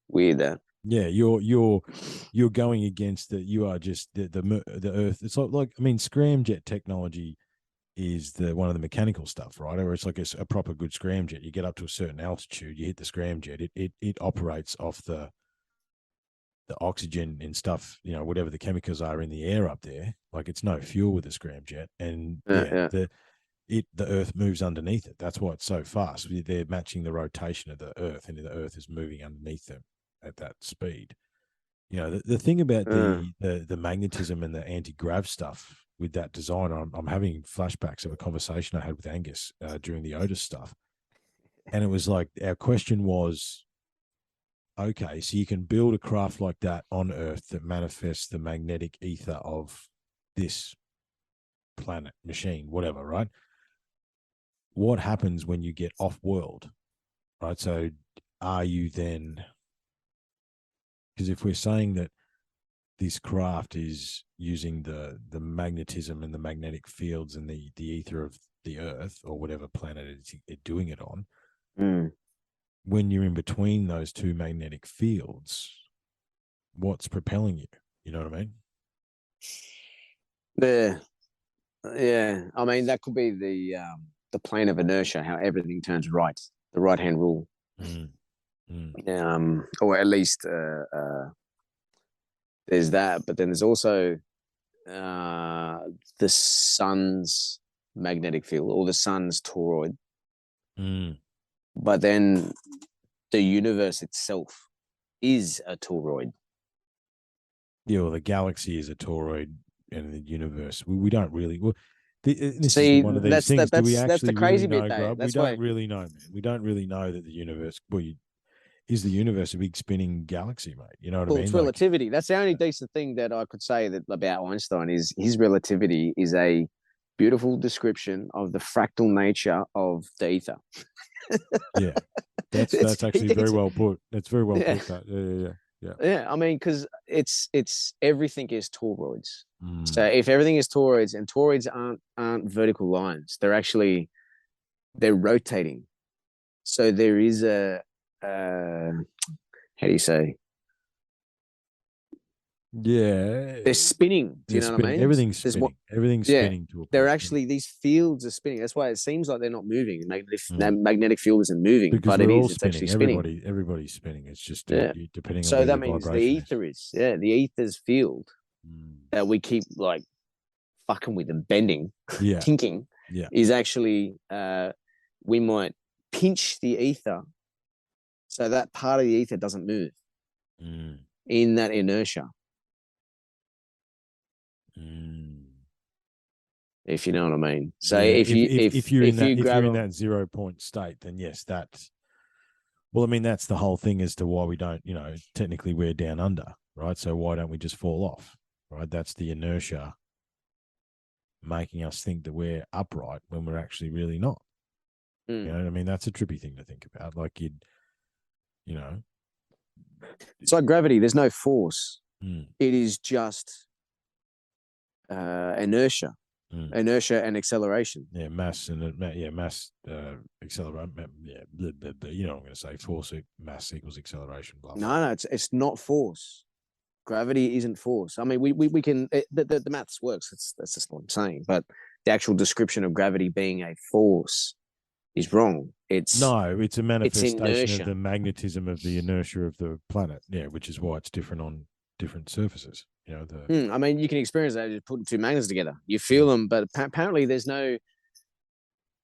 weird. That. Yeah, you're going against that. You are just the Earth. It's like I mean, scramjet technology is one of the mechanical stuff, right? Or it's like a proper good scramjet. You get up to a certain altitude, you hit the scramjet. It operates off the oxygen and stuff, whatever the chemicals are in the air up there. Like it's no fuel with a scramjet, and the Earth moves underneath it. That's why it's so fast. They're matching the rotation of the Earth, and the Earth is moving underneath them at that speed. The thing about the magnetism and the anti-grav stuff with that design, I'm having flashbacks of a conversation I had with Angus during the Otis stuff, and it was like our question was, okay, so you can build a craft like that on Earth that manifests the magnetic ether of this planet, machine, whatever, right? What happens when you get off-world, right? So are you then... Because if we're saying that this craft is using the magnetism and the magnetic fields and the ether of the Earth or whatever planet it's doing it on, when you're in between those two magnetic fields, what's propelling you? You know what I mean? Yeah. I mean, that could be the plane of inertia, how everything turns right, the right-hand rule. Or at least there's that, but then there's also the sun's magnetic field or the sun's toroid. But then the universe itself is a toroid. Yeah, well, the galaxy is a toroid, and the universe, we don't really... Well, this see, is one of these things. Do we actually that's the crazy really know, bit, Grub? We don't really know, man. We don't really know that the universe... Well, is the universe a big spinning galaxy, mate? You know what I mean? It's relativity. That's the only decent thing that I could say about Einstein is his relativity is a beautiful description of the fractal nature of the ether. Yeah, that's actually very well put. That's very well put. That. Yeah. I mean, because it's everything is toroids. So if everything is toroids, and toroids aren't vertical lines, they're rotating. So there is a how do you say? Yeah. They're spinning. Do you know what I mean? Everything's There's spinning. Everything's spinning to a point. They're actually, these fields are spinning. That's why it seems like they're not moving. Magnetic field isn't moving, because but we're it all is. It's spinning. actually spinning. Everybody's spinning. It's just depending on So where that your means the vibration ether is. The ether's field that we keep like fucking with and bending, tinking, is actually, we might pinch the ether so that part of the ether doesn't move in that inertia. If you know what I mean. So if you're in that 0 point state, then yes, that's, well, I mean, that's the whole thing as to why we don't, technically we're down under, right? So why don't we just fall off, right? That's the inertia making us think that we're upright when we're actually really not. You know what I mean? That's a trippy thing to think about. Like it's like gravity. There's no force. It is just inertia. Inertia and acceleration. Mass and acceleration. You know what I'm going to say. Force, mass equals acceleration. Blah, blah. No, it's not force. Gravity isn't force. I mean, we can, the maths works. That's just what I'm saying. But the actual description of gravity being a force is wrong. It's a manifestation of the magnetism of the inertia of the planet. Yeah, which is why it's different on different surfaces. I mean, you can experience that just putting two magnets together. You feel them, but apparently there's no.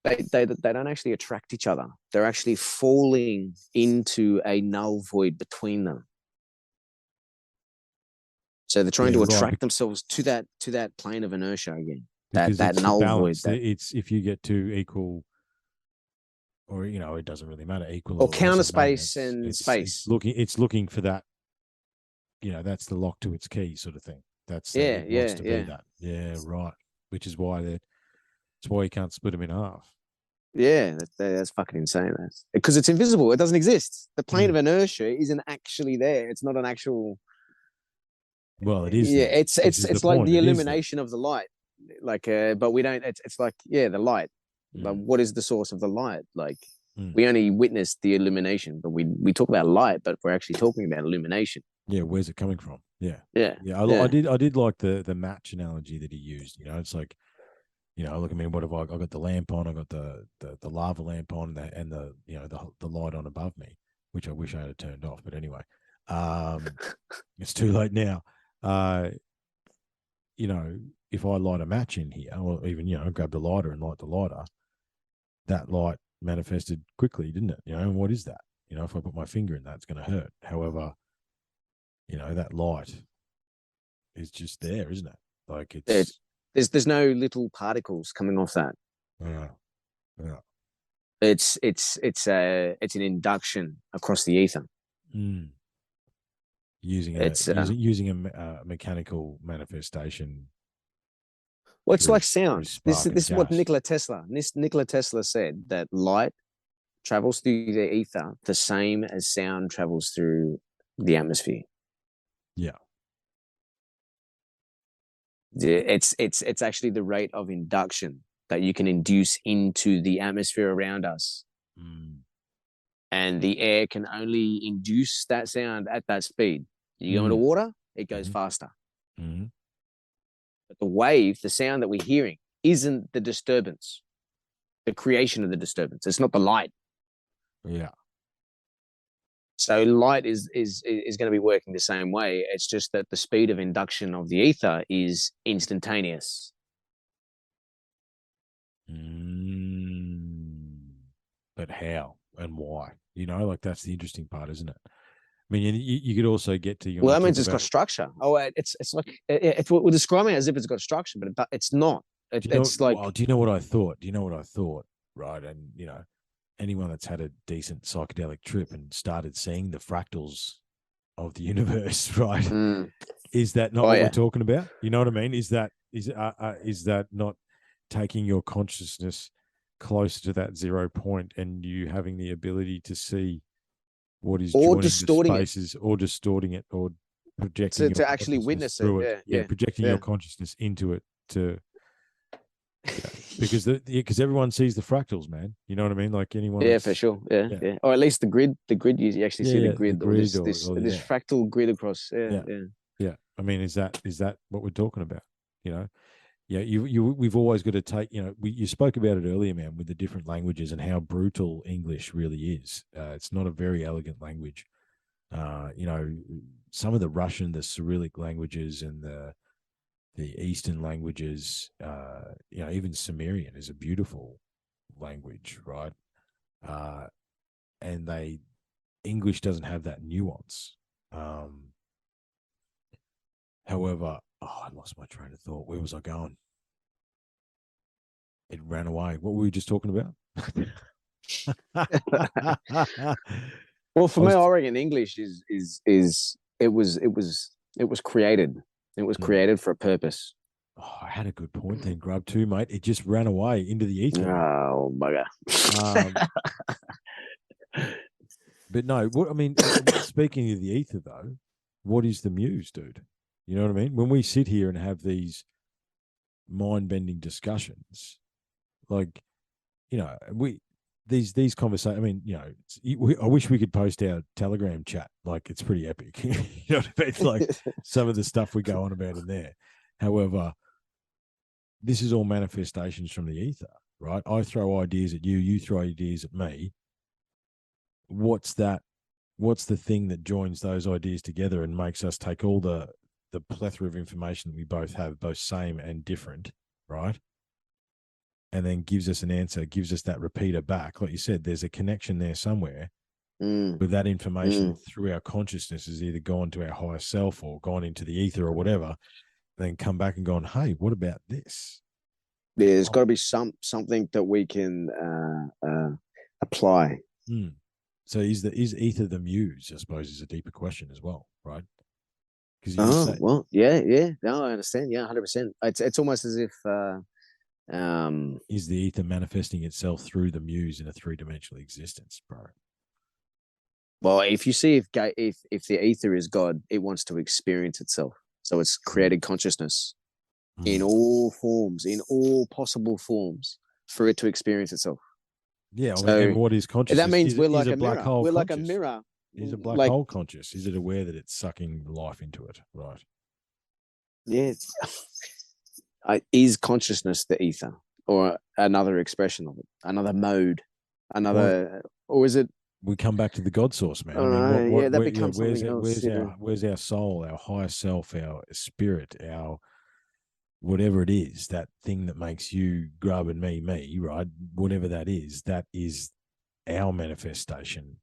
They don't actually attract each other. They're actually falling into a null void between them. So they're trying to attract themselves to that plane of inertia again. That null void. It's if you get two equal, or it doesn't really matter, equal or counter space and space. It's looking for that. That's the lock to its key sort of thing. That's it wants to be that. Yeah, right. Which is why you can't split them in half. Yeah, that's fucking insane. Because it's invisible. It doesn't exist. The plane of inertia isn't actually there. It's not an actual. Well, it is. Yeah, it's like the illumination of the light. Like, but we don't. It's like the light. But what is the source of the light? Like, we only witness the illumination, but we talk about light, but we're actually talking about illumination. Yeah, where's it coming from? Yeah. I did like the match analogy that he used. It's like, look, I mean, what have I got the lamp on? I got the lava lamp on, and the light on above me, which I wish I had turned off. But anyway, it's too late now. If I light a match in here, or even grab the lighter and light the lighter, that light manifested quickly, didn't it? And what is that? If I put my finger in that, it's going to hurt. However, that light is just there, isn't it? Like there's no little particles coming off that. Yeah. It's an induction across the ether. Using a mechanical manifestation. Well, it's like sound. This is what Nikola Tesla said, that light travels through the ether the same as sound travels through the atmosphere. Yeah. It's actually the rate of induction that you can induce into the atmosphere around us. And the air can only induce that sound at that speed. You go into water, it goes faster. But the wave, the sound that we're hearing, isn't the disturbance, the creation of the disturbance. It's not the light. Yeah. So light is going to be working the same way. It's just that the speed of induction of the ether is instantaneous. But how and why? That's the interesting part, isn't it? I mean, you could also get to. Well, that means it's got structure. Oh, it's like we're describing it as if it's got structure, but it's not. It's like. Well, do you know what I thought? Right, and anyone that's had a decent psychedelic trip and started seeing the fractals of the universe, right? Is that not what we're talking about? You know what I mean? Is that not taking your consciousness closer to that 0 point and you having the ability to see what is or joining distorting the spaces, or distorting it, or projecting to actually witness it? Yeah, projecting your consciousness into it to. Yeah. Because everyone sees the fractals, man. You know what I mean? Like anyone. Yeah, for sure. Yeah. Or at least the grid. You actually see the grid, or this fractal grid across. Yeah. I mean, is that what we're talking about? You know, yeah, we've always got to take, you spoke about it earlier, man, with the different languages and how brutal English really is. It's not a very elegant language. Some of the Russian, the Cyrillic languages and the Eastern languages, even Sumerian is a beautiful language, right? And English doesn't have that nuance. However, I lost my train of thought. Where was I going? It ran away. What were we just talking about? Well, for me, I reckon English is it was created. It was created for a purpose. Oh, I had a good point then, Grub, too, mate. It just ran away into the ether. Oh, bugger. But no, speaking of the ether, though, what is the muse, dude? You know what I mean? When we sit here and have these mind-bending discussions, like, these conversations, I mean, I wish we could post our Telegram chat. Like, it's pretty epic. You know what I mean? Like, some of the stuff we go on about in there. However, this is all manifestations from the ether, right? I throw ideas at you, you throw ideas at me. What's the thing that joins those ideas together and makes us take all the plethora of information that we both have, both same and different, right? And then gives us an answer, gives us that repeater back. Like you said, there's a connection there somewhere. With that information through our consciousness has either gone to our higher self or gone into the ether or whatever, then come back and gone, hey, what about this? Yeah, there's got to be something that we can apply. So is ether the muse, I suppose, is a deeper question as well, right? Well, yeah. No, I understand. Yeah, 100%. It's almost as if is the ether manifesting itself through the muse in a three-dimensional existence, bro? Well, if you see if the ether is God, it wants to experience itself. So it's created consciousness in all forms, in all possible forms, for it to experience itself. Yeah, and what is consciousness? That means we're like a black mirror. hole. We're conscious? like a mirror. Is a black hole conscious? Is it aware that it's sucking life into it? Right. Yeah. Is consciousness the ether, or another expression of it, another mode, or is it? We come back to the God source, man. That becomes something else. Where's our soul, our higher self, our spirit, our whatever it is, that thing that makes you Grub and me, right? Whatever that is our manifestation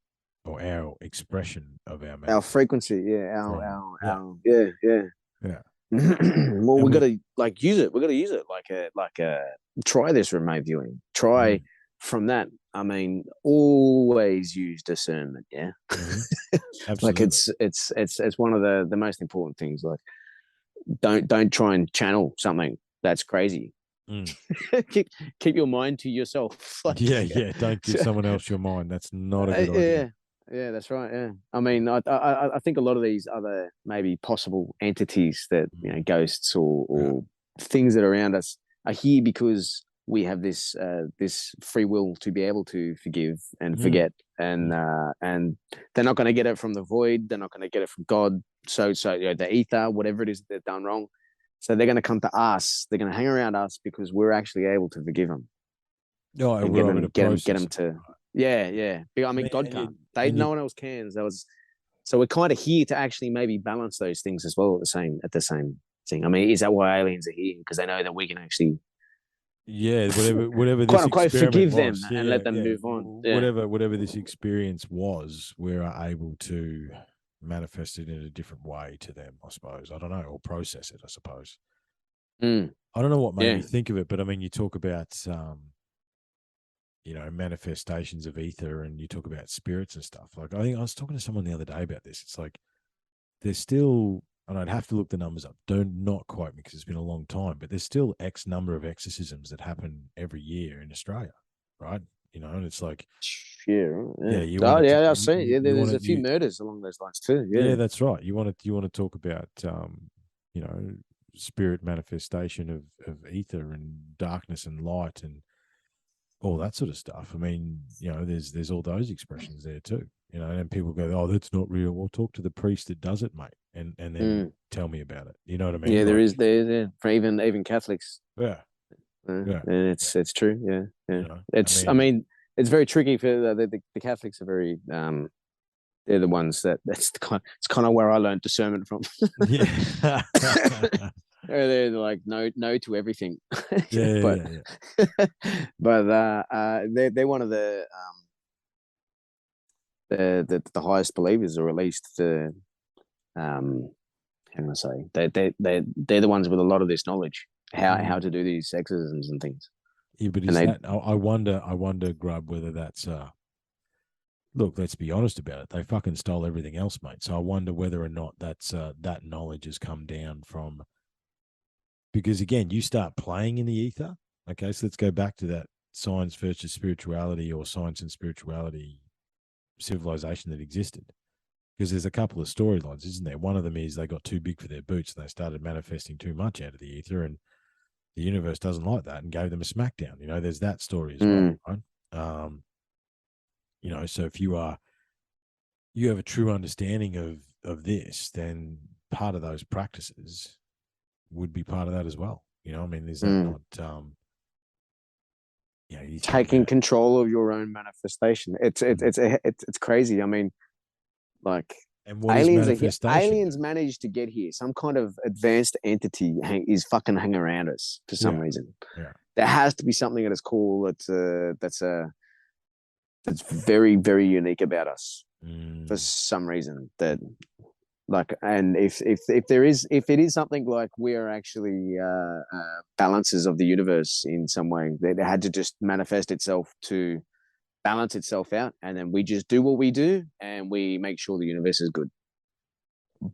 or our expression of our frequency. Yeah, yeah. Well, we got to use it. We got to use it like a try this remote viewing. Try from that. I mean, always use discernment. Yeah, absolutely. it's one of the most important things. Like, don't try and channel something that's crazy. Keep your mind to yourself. Don't give someone else your mind. That's not a good idea. Yeah, that's right. Yeah, I mean, I think a lot of these other maybe possible entities that ghosts or things that are around us are here because we have this free will to be able to forgive and forget, and they're not going to get it from the void. They're not going to get it from God. So the ether, whatever it is they've done wrong, so they're going to come to us. They're going to hang around us because we're actually able to forgive them. No, and get them to. Yeah. I mean, God can't. No one else can. So we're kind of here to actually maybe balance those things as well at the same thing. I mean, is that why aliens are here? Because they know that we can actually, whatever this quote unquote, forgive them and let them move on. Yeah. Whatever this experience was, we're able to manifest it in a different way to them, I suppose. I don't know, or process it, I suppose. I don't know what made me think of it, but I mean, you talk about manifestations of ether, and you talk about spirits and stuff. Like, I think I was talking to someone the other day about this. It's like there's still, and I'd have to look the numbers up. Not quote me because it's been a long time, but there's still X number of exorcisms that happen every year in Australia, right? And it's like, I've seen it. Yeah, there's a few murders along those lines too. Yeah, that's right. You want to talk about spirit manifestation of ether and darkness and light and all that sort of stuff. I mean, there's all those expressions there too. And people go, oh, that's not real. Well, talk to the priest that does it, mate. and then tell me about it. You know what I mean? Yeah, Like, there for even Catholics. yeah, yeah. It's true. Yeah, yeah. You know, I mean, it's very tricky for the Catholics are very they're the ones it's kind of where I learned discernment from. yeah, They're like no to everything. yeah, but yeah. they're one of the highest believers, or at least the how can I say they're the ones with a lot of this knowledge how to do these exorcisms and things. Yeah, but And is that? I wonder, Grub, whether that's look, let's be honest about it. They fucking stole everything else, mate. So I wonder whether or not that's that knowledge has come down from. Because again, you start playing in the ether. Okay, so let's go back to that science versus spirituality, or science and spirituality civilization that existed. Because there's a couple of storylines, isn't there? One of them is they got too big for their boots and they started manifesting too much out of the ether, and the universe doesn't like that and gave them a smackdown. You know, there's that story as well, right? You know, so if you have a true understanding of this, then part of those practices would be part of that as well. You know, I mean, is that not you taking control of your own manifestation? It's crazy. I mean, like, and what aliens is manifestation? Aliens managed to get here. Some kind of advanced entity is fucking hanging around us for some reason. Yeah, there has to be something at its core that's very, very unique about us for some reason. That, like, and if it is something like we are actually balances of the universe in some way, that it had to just manifest itself to balance itself out, and then we just do what we do and we make sure the universe is good.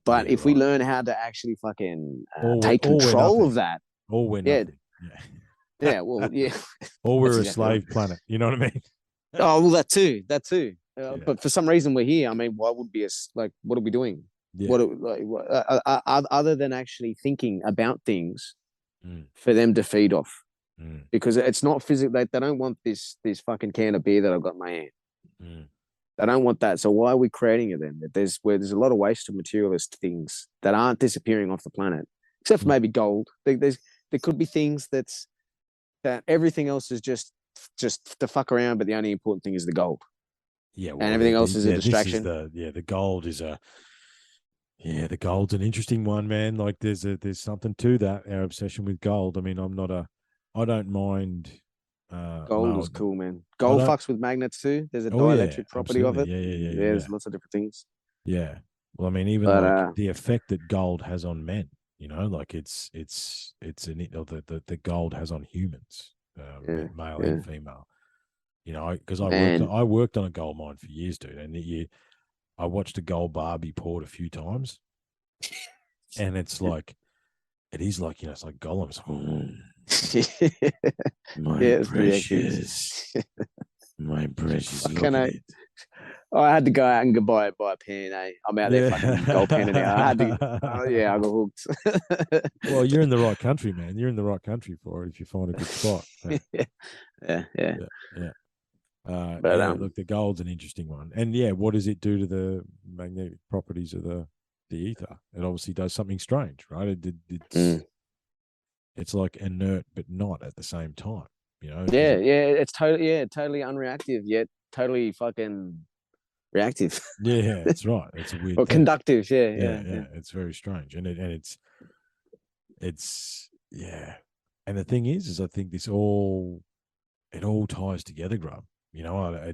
But if we learn how to actually fucking take control of that, or we're nothing. Yeah, well, yeah. Or we're a slave planet. You know what I mean? Oh, well, that too. But for some reason we're here. I mean, why would be like, what are we doing? Yeah. Other than actually thinking about things for them to feed off, because it's not physical. They don't want this fucking can of beer that I've got in my hand. They don't want that. So why are we creating it then? There's a lot of waste of materialist things that aren't disappearing off the planet, except for maybe gold. There could be things that everything else is just to fuck around, but the only important thing is the gold. Yeah, well, and everything else is a distraction. The gold is the gold's an interesting one, man. Like there's something to that, our obsession with gold. I mean, I don't mind. Gold is cool, man. Gold fucks with magnets too. There's a dielectric property of it. Yeah. There's lots of different things. Yeah. Well, I mean, even like the effect that gold has on men, you know, like it's the gold has on humans, male and female. You know, because I worked on a gold mine for years, dude, and I watched a gold bar be poured a few times, and it's like, it is like, you know, it's like Gollum. My precious, my precious. I had to go out and buy a pen. I'm out there fucking gold penning out. I had to. I got hooked. Well, you're in the right country, man. You're in the right country for it if you find a good spot. Yeah. But look, the gold's an interesting one, and what does it do to the magnetic properties of the ether? It obviously does something strange, right? It's like inert but not at the same time, you know. It's totally unreactive yet totally fucking reactive. Yeah, that's right. It's a weird. Or thing. Conductive. Yeah. It's very strange, and and the thing is I think it all ties together, Grub. You know,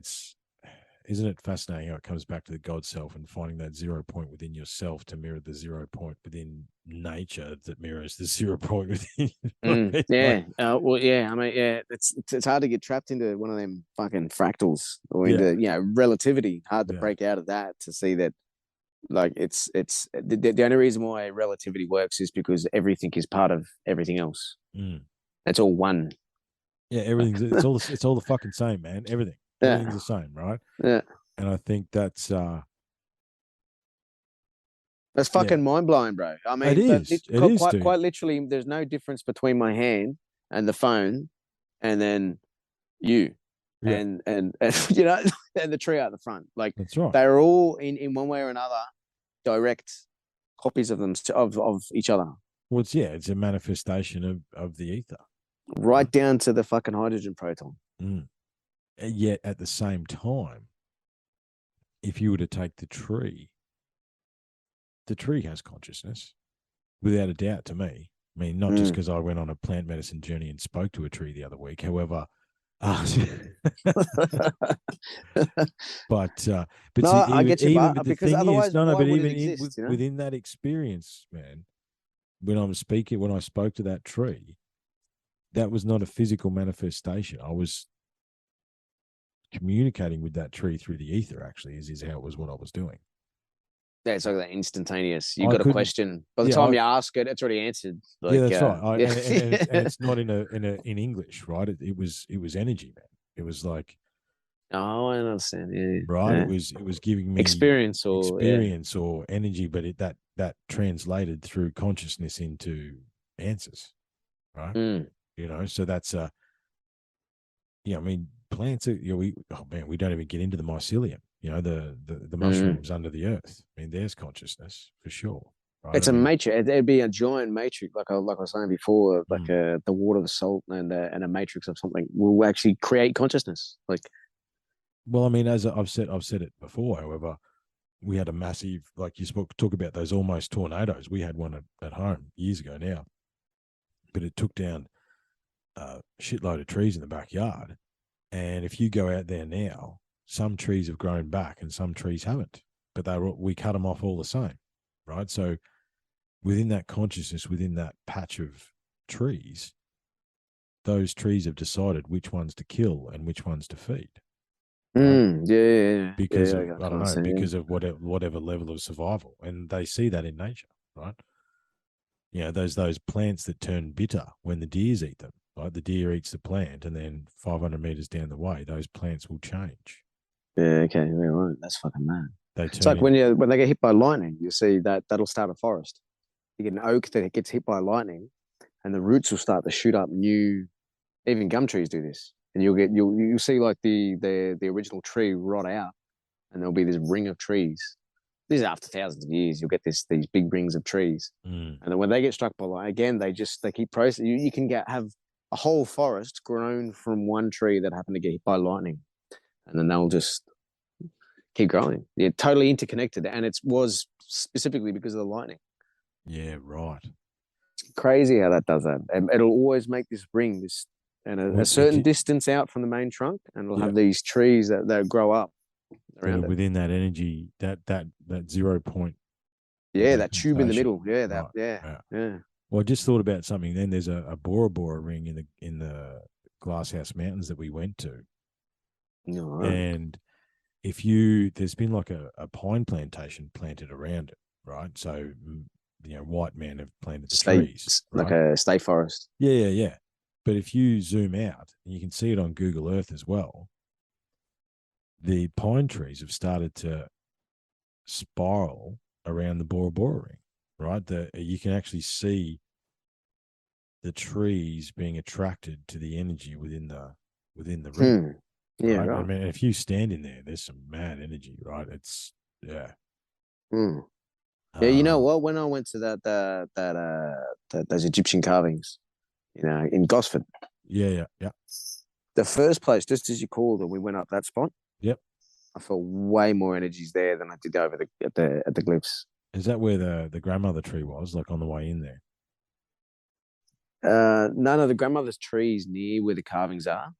isn't it fascinating how it comes back to the God self and finding that 0 point within yourself to mirror the 0 point within nature that mirrors the 0 point within. I mean, it's hard to get trapped into one of them fucking fractals or into relativity. Hard to break out of that to see that, like, it's the only reason why relativity works is because everything is part of everything else. It's all one. Yeah, everything's it's all the fucking same, man. Everything's the same, right? Yeah. And I think that's fucking mind blowing, bro. I mean, it is quite literally. There's no difference between my hand and the phone, and then you, and you know, and the tree out the front. Like, that's right. They're all in one way or another direct copies of them of each other, Well, it's a manifestation of the ether, right down to the fucking hydrogen proton. And yet, at the same time, if you were to take the tree has consciousness, without a doubt. To me, I mean, not just because I went on a plant medicine journey and spoke to a tree the other week. However, but No, see, I get you, even but the because thing is, otherwise, no, why but would it even exist? You know? within that experience, man, when I spoke to that tree, that was not a physical manifestation. I was communicating with that tree through the ether. Actually, is how it was what I was doing. Yeah, it's like that instantaneous. You I got a couldn't. question. By the time you ask it, it's already answered. Like, Yeah, that's right. And yeah. it's not in English, right? It was energy, man. It was like, Oh, I understand. Yeah, right. yeah. It was giving me Experience or energy, but that translated through consciousness into answers, right? You know, so that's I mean, plants are, we don't even get into the mycelium, the mushrooms under the earth. I mean, there's consciousness for sure. Right? It's a matrix. It'd be a giant matrix, like I was saying before, like the water, the salt, and a matrix of something will actually create consciousness. Like, well, I mean, as I've said it before. However, we had a massive, like you talk about those almost tornadoes. We had one at home years ago now, but it took down a shitload of trees in the backyard. And if you go out there now, some trees have grown back and some trees haven't, but we cut them off all the same, right? So within that consciousness, within that patch of trees, those trees have decided which ones to kill and which ones to feed. Right? Yeah. Because of, I I don't know, because of whatever level of survival. And they see that in nature, right? You know, those plants that turn bitter when the deers eat them, right? The deer eats the plant, and then 500 meters down the way, those plants will change. Yeah, okay, yeah, right. That's fucking mad. It's like when they get hit by lightning, you see that'll start a forest. You get an oak that gets hit by lightning, and the roots will start to shoot up new. Even gum trees do this, and you'll see like the original tree rot out, and there'll be this ring of trees. This is after thousands of years. You'll get these big rings of trees, and then when they get struck by lightning again, they keep processing. You can have a whole forest grown from one tree that happened to get hit by lightning, and then they'll just keep growing. Yeah, totally interconnected, and it was specifically because of the lightning. Yeah, right. It's crazy how that does that. And it'll always make this ring, a certain distance out from the main trunk, and it'll have these trees that grow up around it. Within that energy, that 0 point. Yeah, that tube in the middle. Yeah, that. Right. Yeah. Well, I just thought about something. Then there's a Bora Bora ring in the Glasshouse Mountains that we went to, and there's been like a pine plantation planted around it, right? So white men have planted the trees, right? Like a state forest. Yeah. But if you zoom out, and you can see it on Google Earth as well, the pine trees have started to spiral around the Bora Bora ring, right? You can actually see the trees being attracted to the energy within the ring. Yeah, right? right. I mean, if you stand in there, there's some mad energy, right? It's Yeah, you know what? When I went to those Egyptian carvings, in Gosford. Yeah. The first place, just as you called, and we went up that spot. Yep. I felt way more energies there than I did over at the glyphs. Is that where the grandmother tree was, like on the way in there? No, the grandmother's tree is near where the carvings are.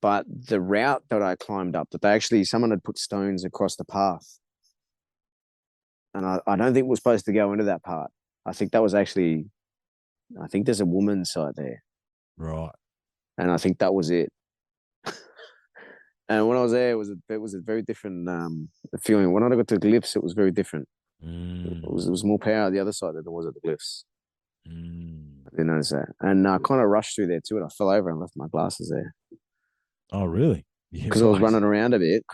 But the route that I climbed up, someone had put stones across the path. And I don't think we're supposed to go into that part. I think there's a woman's site there. Right. And I think that was it. And when I was there, it was a very different feeling. When I got to the glyphs, it was very different. It was more power the other side than there was at the glyphs. I didn't notice that. And I kind of rushed through there too, and I fell over and left my glasses there. Oh, really? Because I was running around a bit.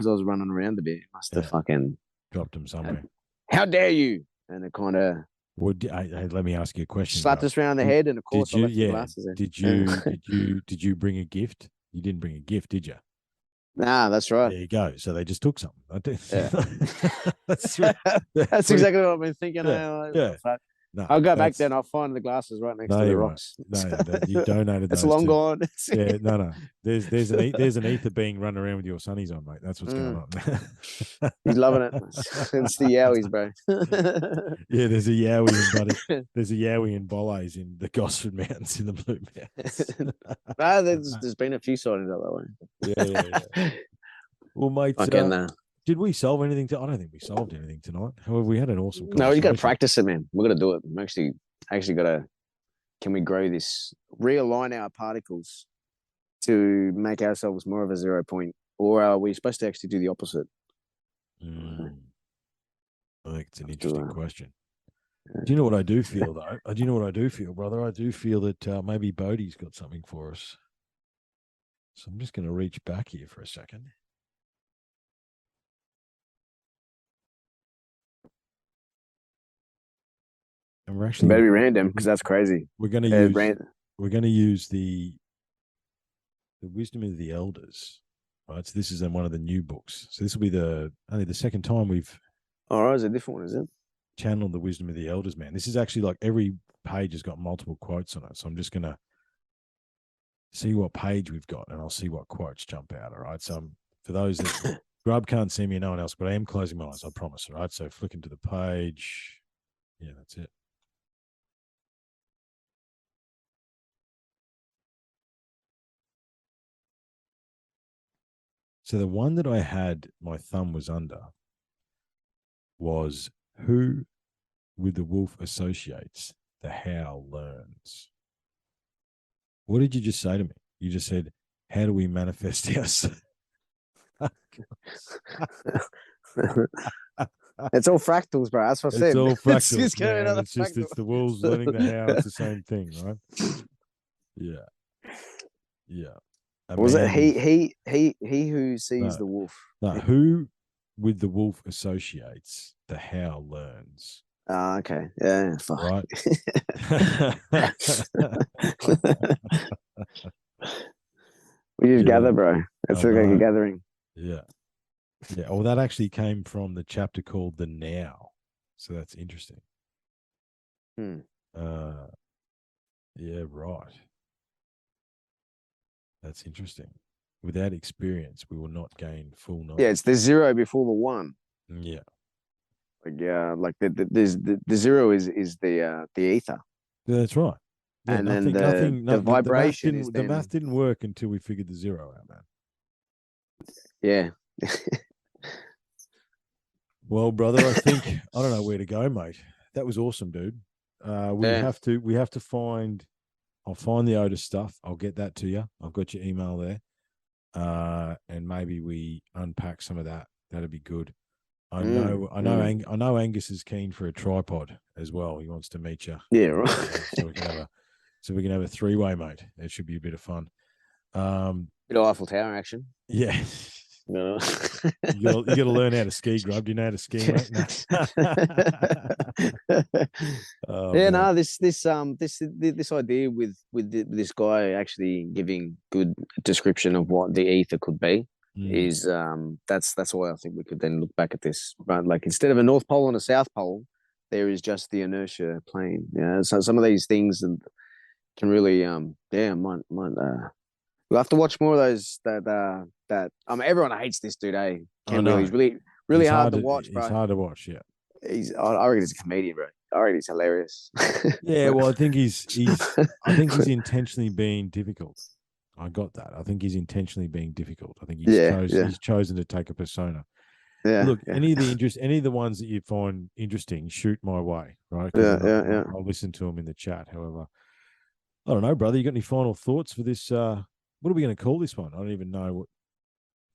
Must have fucking dropped them somewhere. How dare you? And it kind of. Let me ask you a question. Slapped us around the head, and of course I left the glasses there. Did you bring a gift? You didn't bring a gift, did you? Nah, that's right. There you go. So they just took something. I do. Yeah. That's That's pretty, exactly what I've been thinking. yeah, Like, what yeah. the fuck? No, I'll go back there that's and I'll find the glasses right next no, to the you won't. rocks. No, that you donated It's those long to. gone. Yeah, no. There's an ether being run around with your sunnies on, mate. That's what's going on. He's loving it. It's the Yowies, bro. Yeah, there's a Yowie in buddy. There's a Yowie in Bollés in the Gosford Mountains in the Blue Mountains. No, there's been a few sightings out that way. Yeah. Well, mate, Fucking, did we solve anything? I don't think we solved anything tonight. However, we had an awesome conversation. no, you got to practice it, man. We're gonna do it. I'm actually got to. Can we grow this? Realign our particles to make ourselves more of a 0 point, or are we supposed to actually do the opposite? I think it's an interesting question. Do you know what I do feel, though? Do you know what I do feel, brother? I do feel that maybe Bodhi's got something for us. So I'm just going to reach back here for a second. And we're actually better be random because that's crazy. We're going to use the Wisdom of the Elders, right? So this is in one of the new books. So this will be only the second time we've. Oh, right, it's a different one, is it? Channeled the Wisdom of the Elders, man. This is actually like every page has got multiple quotes on it. So I'm just going to see what page we've got, and I'll see what quotes jump out. All right. So for those that Grub can't see me and no one else, but I am closing my eyes, I promise. All right. So flicking to the page. Yeah, that's it. So the one that I had my thumb was under was who with the wolf associates, the howl learns. What did you just say to me? You just said, how do we manifest ourselves? It's all fractals, bro. That's what I said. It's all fractals. It's just it's the wolves learning the how. It's the same thing, right? Yeah. Was it he who sees the wolf? No, who with the wolf associates, the how learns. Okay. Yeah, fuck. Right. We just gather, bro. It's like a gathering. Yeah. Yeah. Well, that actually came from the chapter called The Now. So that's interesting. Yeah, right. That's interesting. Without experience, we will not gain full knowledge. Yeah, it's the 0 before the 1. Yeah. Like the 0 is the ether. Yeah, that's right. Yeah, and then the vibration. The math didn't work until we figured the 0 out, man. Yeah. Well, brother, I think I don't know where to go, mate. That was awesome, dude. We have to find. I'll find the Otis stuff. I'll get that to you. I've got your email there, and maybe we unpack some of that. That'd be good. I know Angus is keen for a tripod as well. He wants to meet you. Yeah, right. So we can have a 3-way, mate. It should be a bit of fun. Bit of Eiffel Tower action. Yeah. No. You got to learn how to ski, Grub. Do you know how to ski, mate? No. This idea with this guy actually giving good description of what the ether could be is that's why I think we could then look back at this, right? Like instead of a North Pole and a South Pole, there is just the inertia plane. Yeah, so some of these things can really might we'll have to watch more of those that everyone hates this dude, eh? He's really hard to watch, bro. He's hard to watch, yeah. I reckon he's a comedian, bro. I reckon he's hilarious. Yeah, well, I think he's intentionally being difficult. I got that. I think he's intentionally being difficult. I think he's chosen to take a persona. Yeah. Look, any of the ones that you find interesting, shoot my way, right? Yeah. I'll listen to them in the chat. However, I don't know, brother. You got any final thoughts for this? What are we going to call this one? I don't even know what.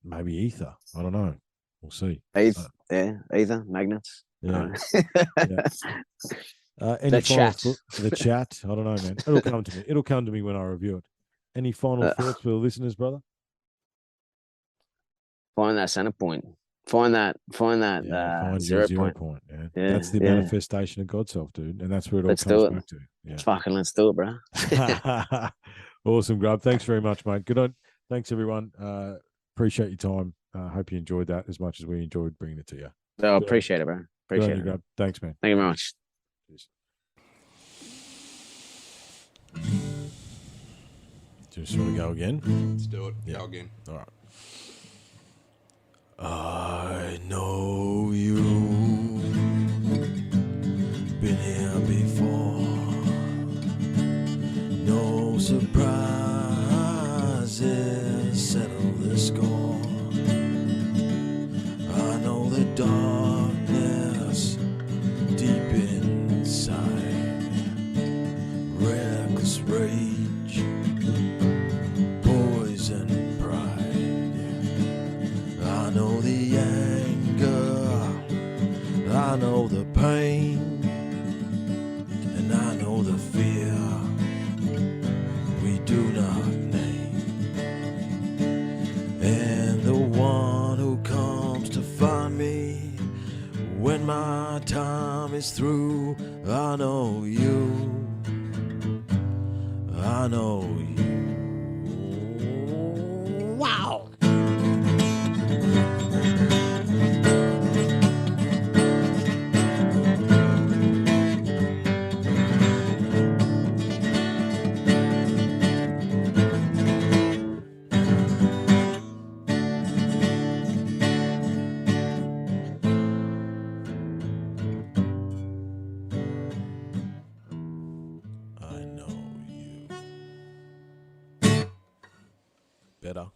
Maybe Aether. I don't know. We'll see. Aether, magnets. Yeah. The chat. The chat. I don't know, man. It'll come to me. It'll come to me when I review it. Any final thoughts for the listeners, brother? Find that center point. Find that. Find 0 point. Yeah. That's the manifestation of God's self, dude, and that's where it all comes back to. Yeah. Fucking let's do it, bro. Awesome, Grub. Thanks very much, mate. Good on. Thanks, everyone. appreciate your time. Hope you enjoyed that as much as we enjoyed bringing it to you. So appreciate it, bro. Appreciate it. Grub. Thanks, man. Thank you very much. Cheers. Do you just want to go again? Let's do it. Yeah. Go again. All right. I know you been here before. No surprises, settle the score. I know the darkness deep inside, reckless rage, poison pride. I know the anger, I know the pain, and I know the fear we do not name. And the one who comes to find me when my time is through, I know you, I know you. Wow. I know you. Better.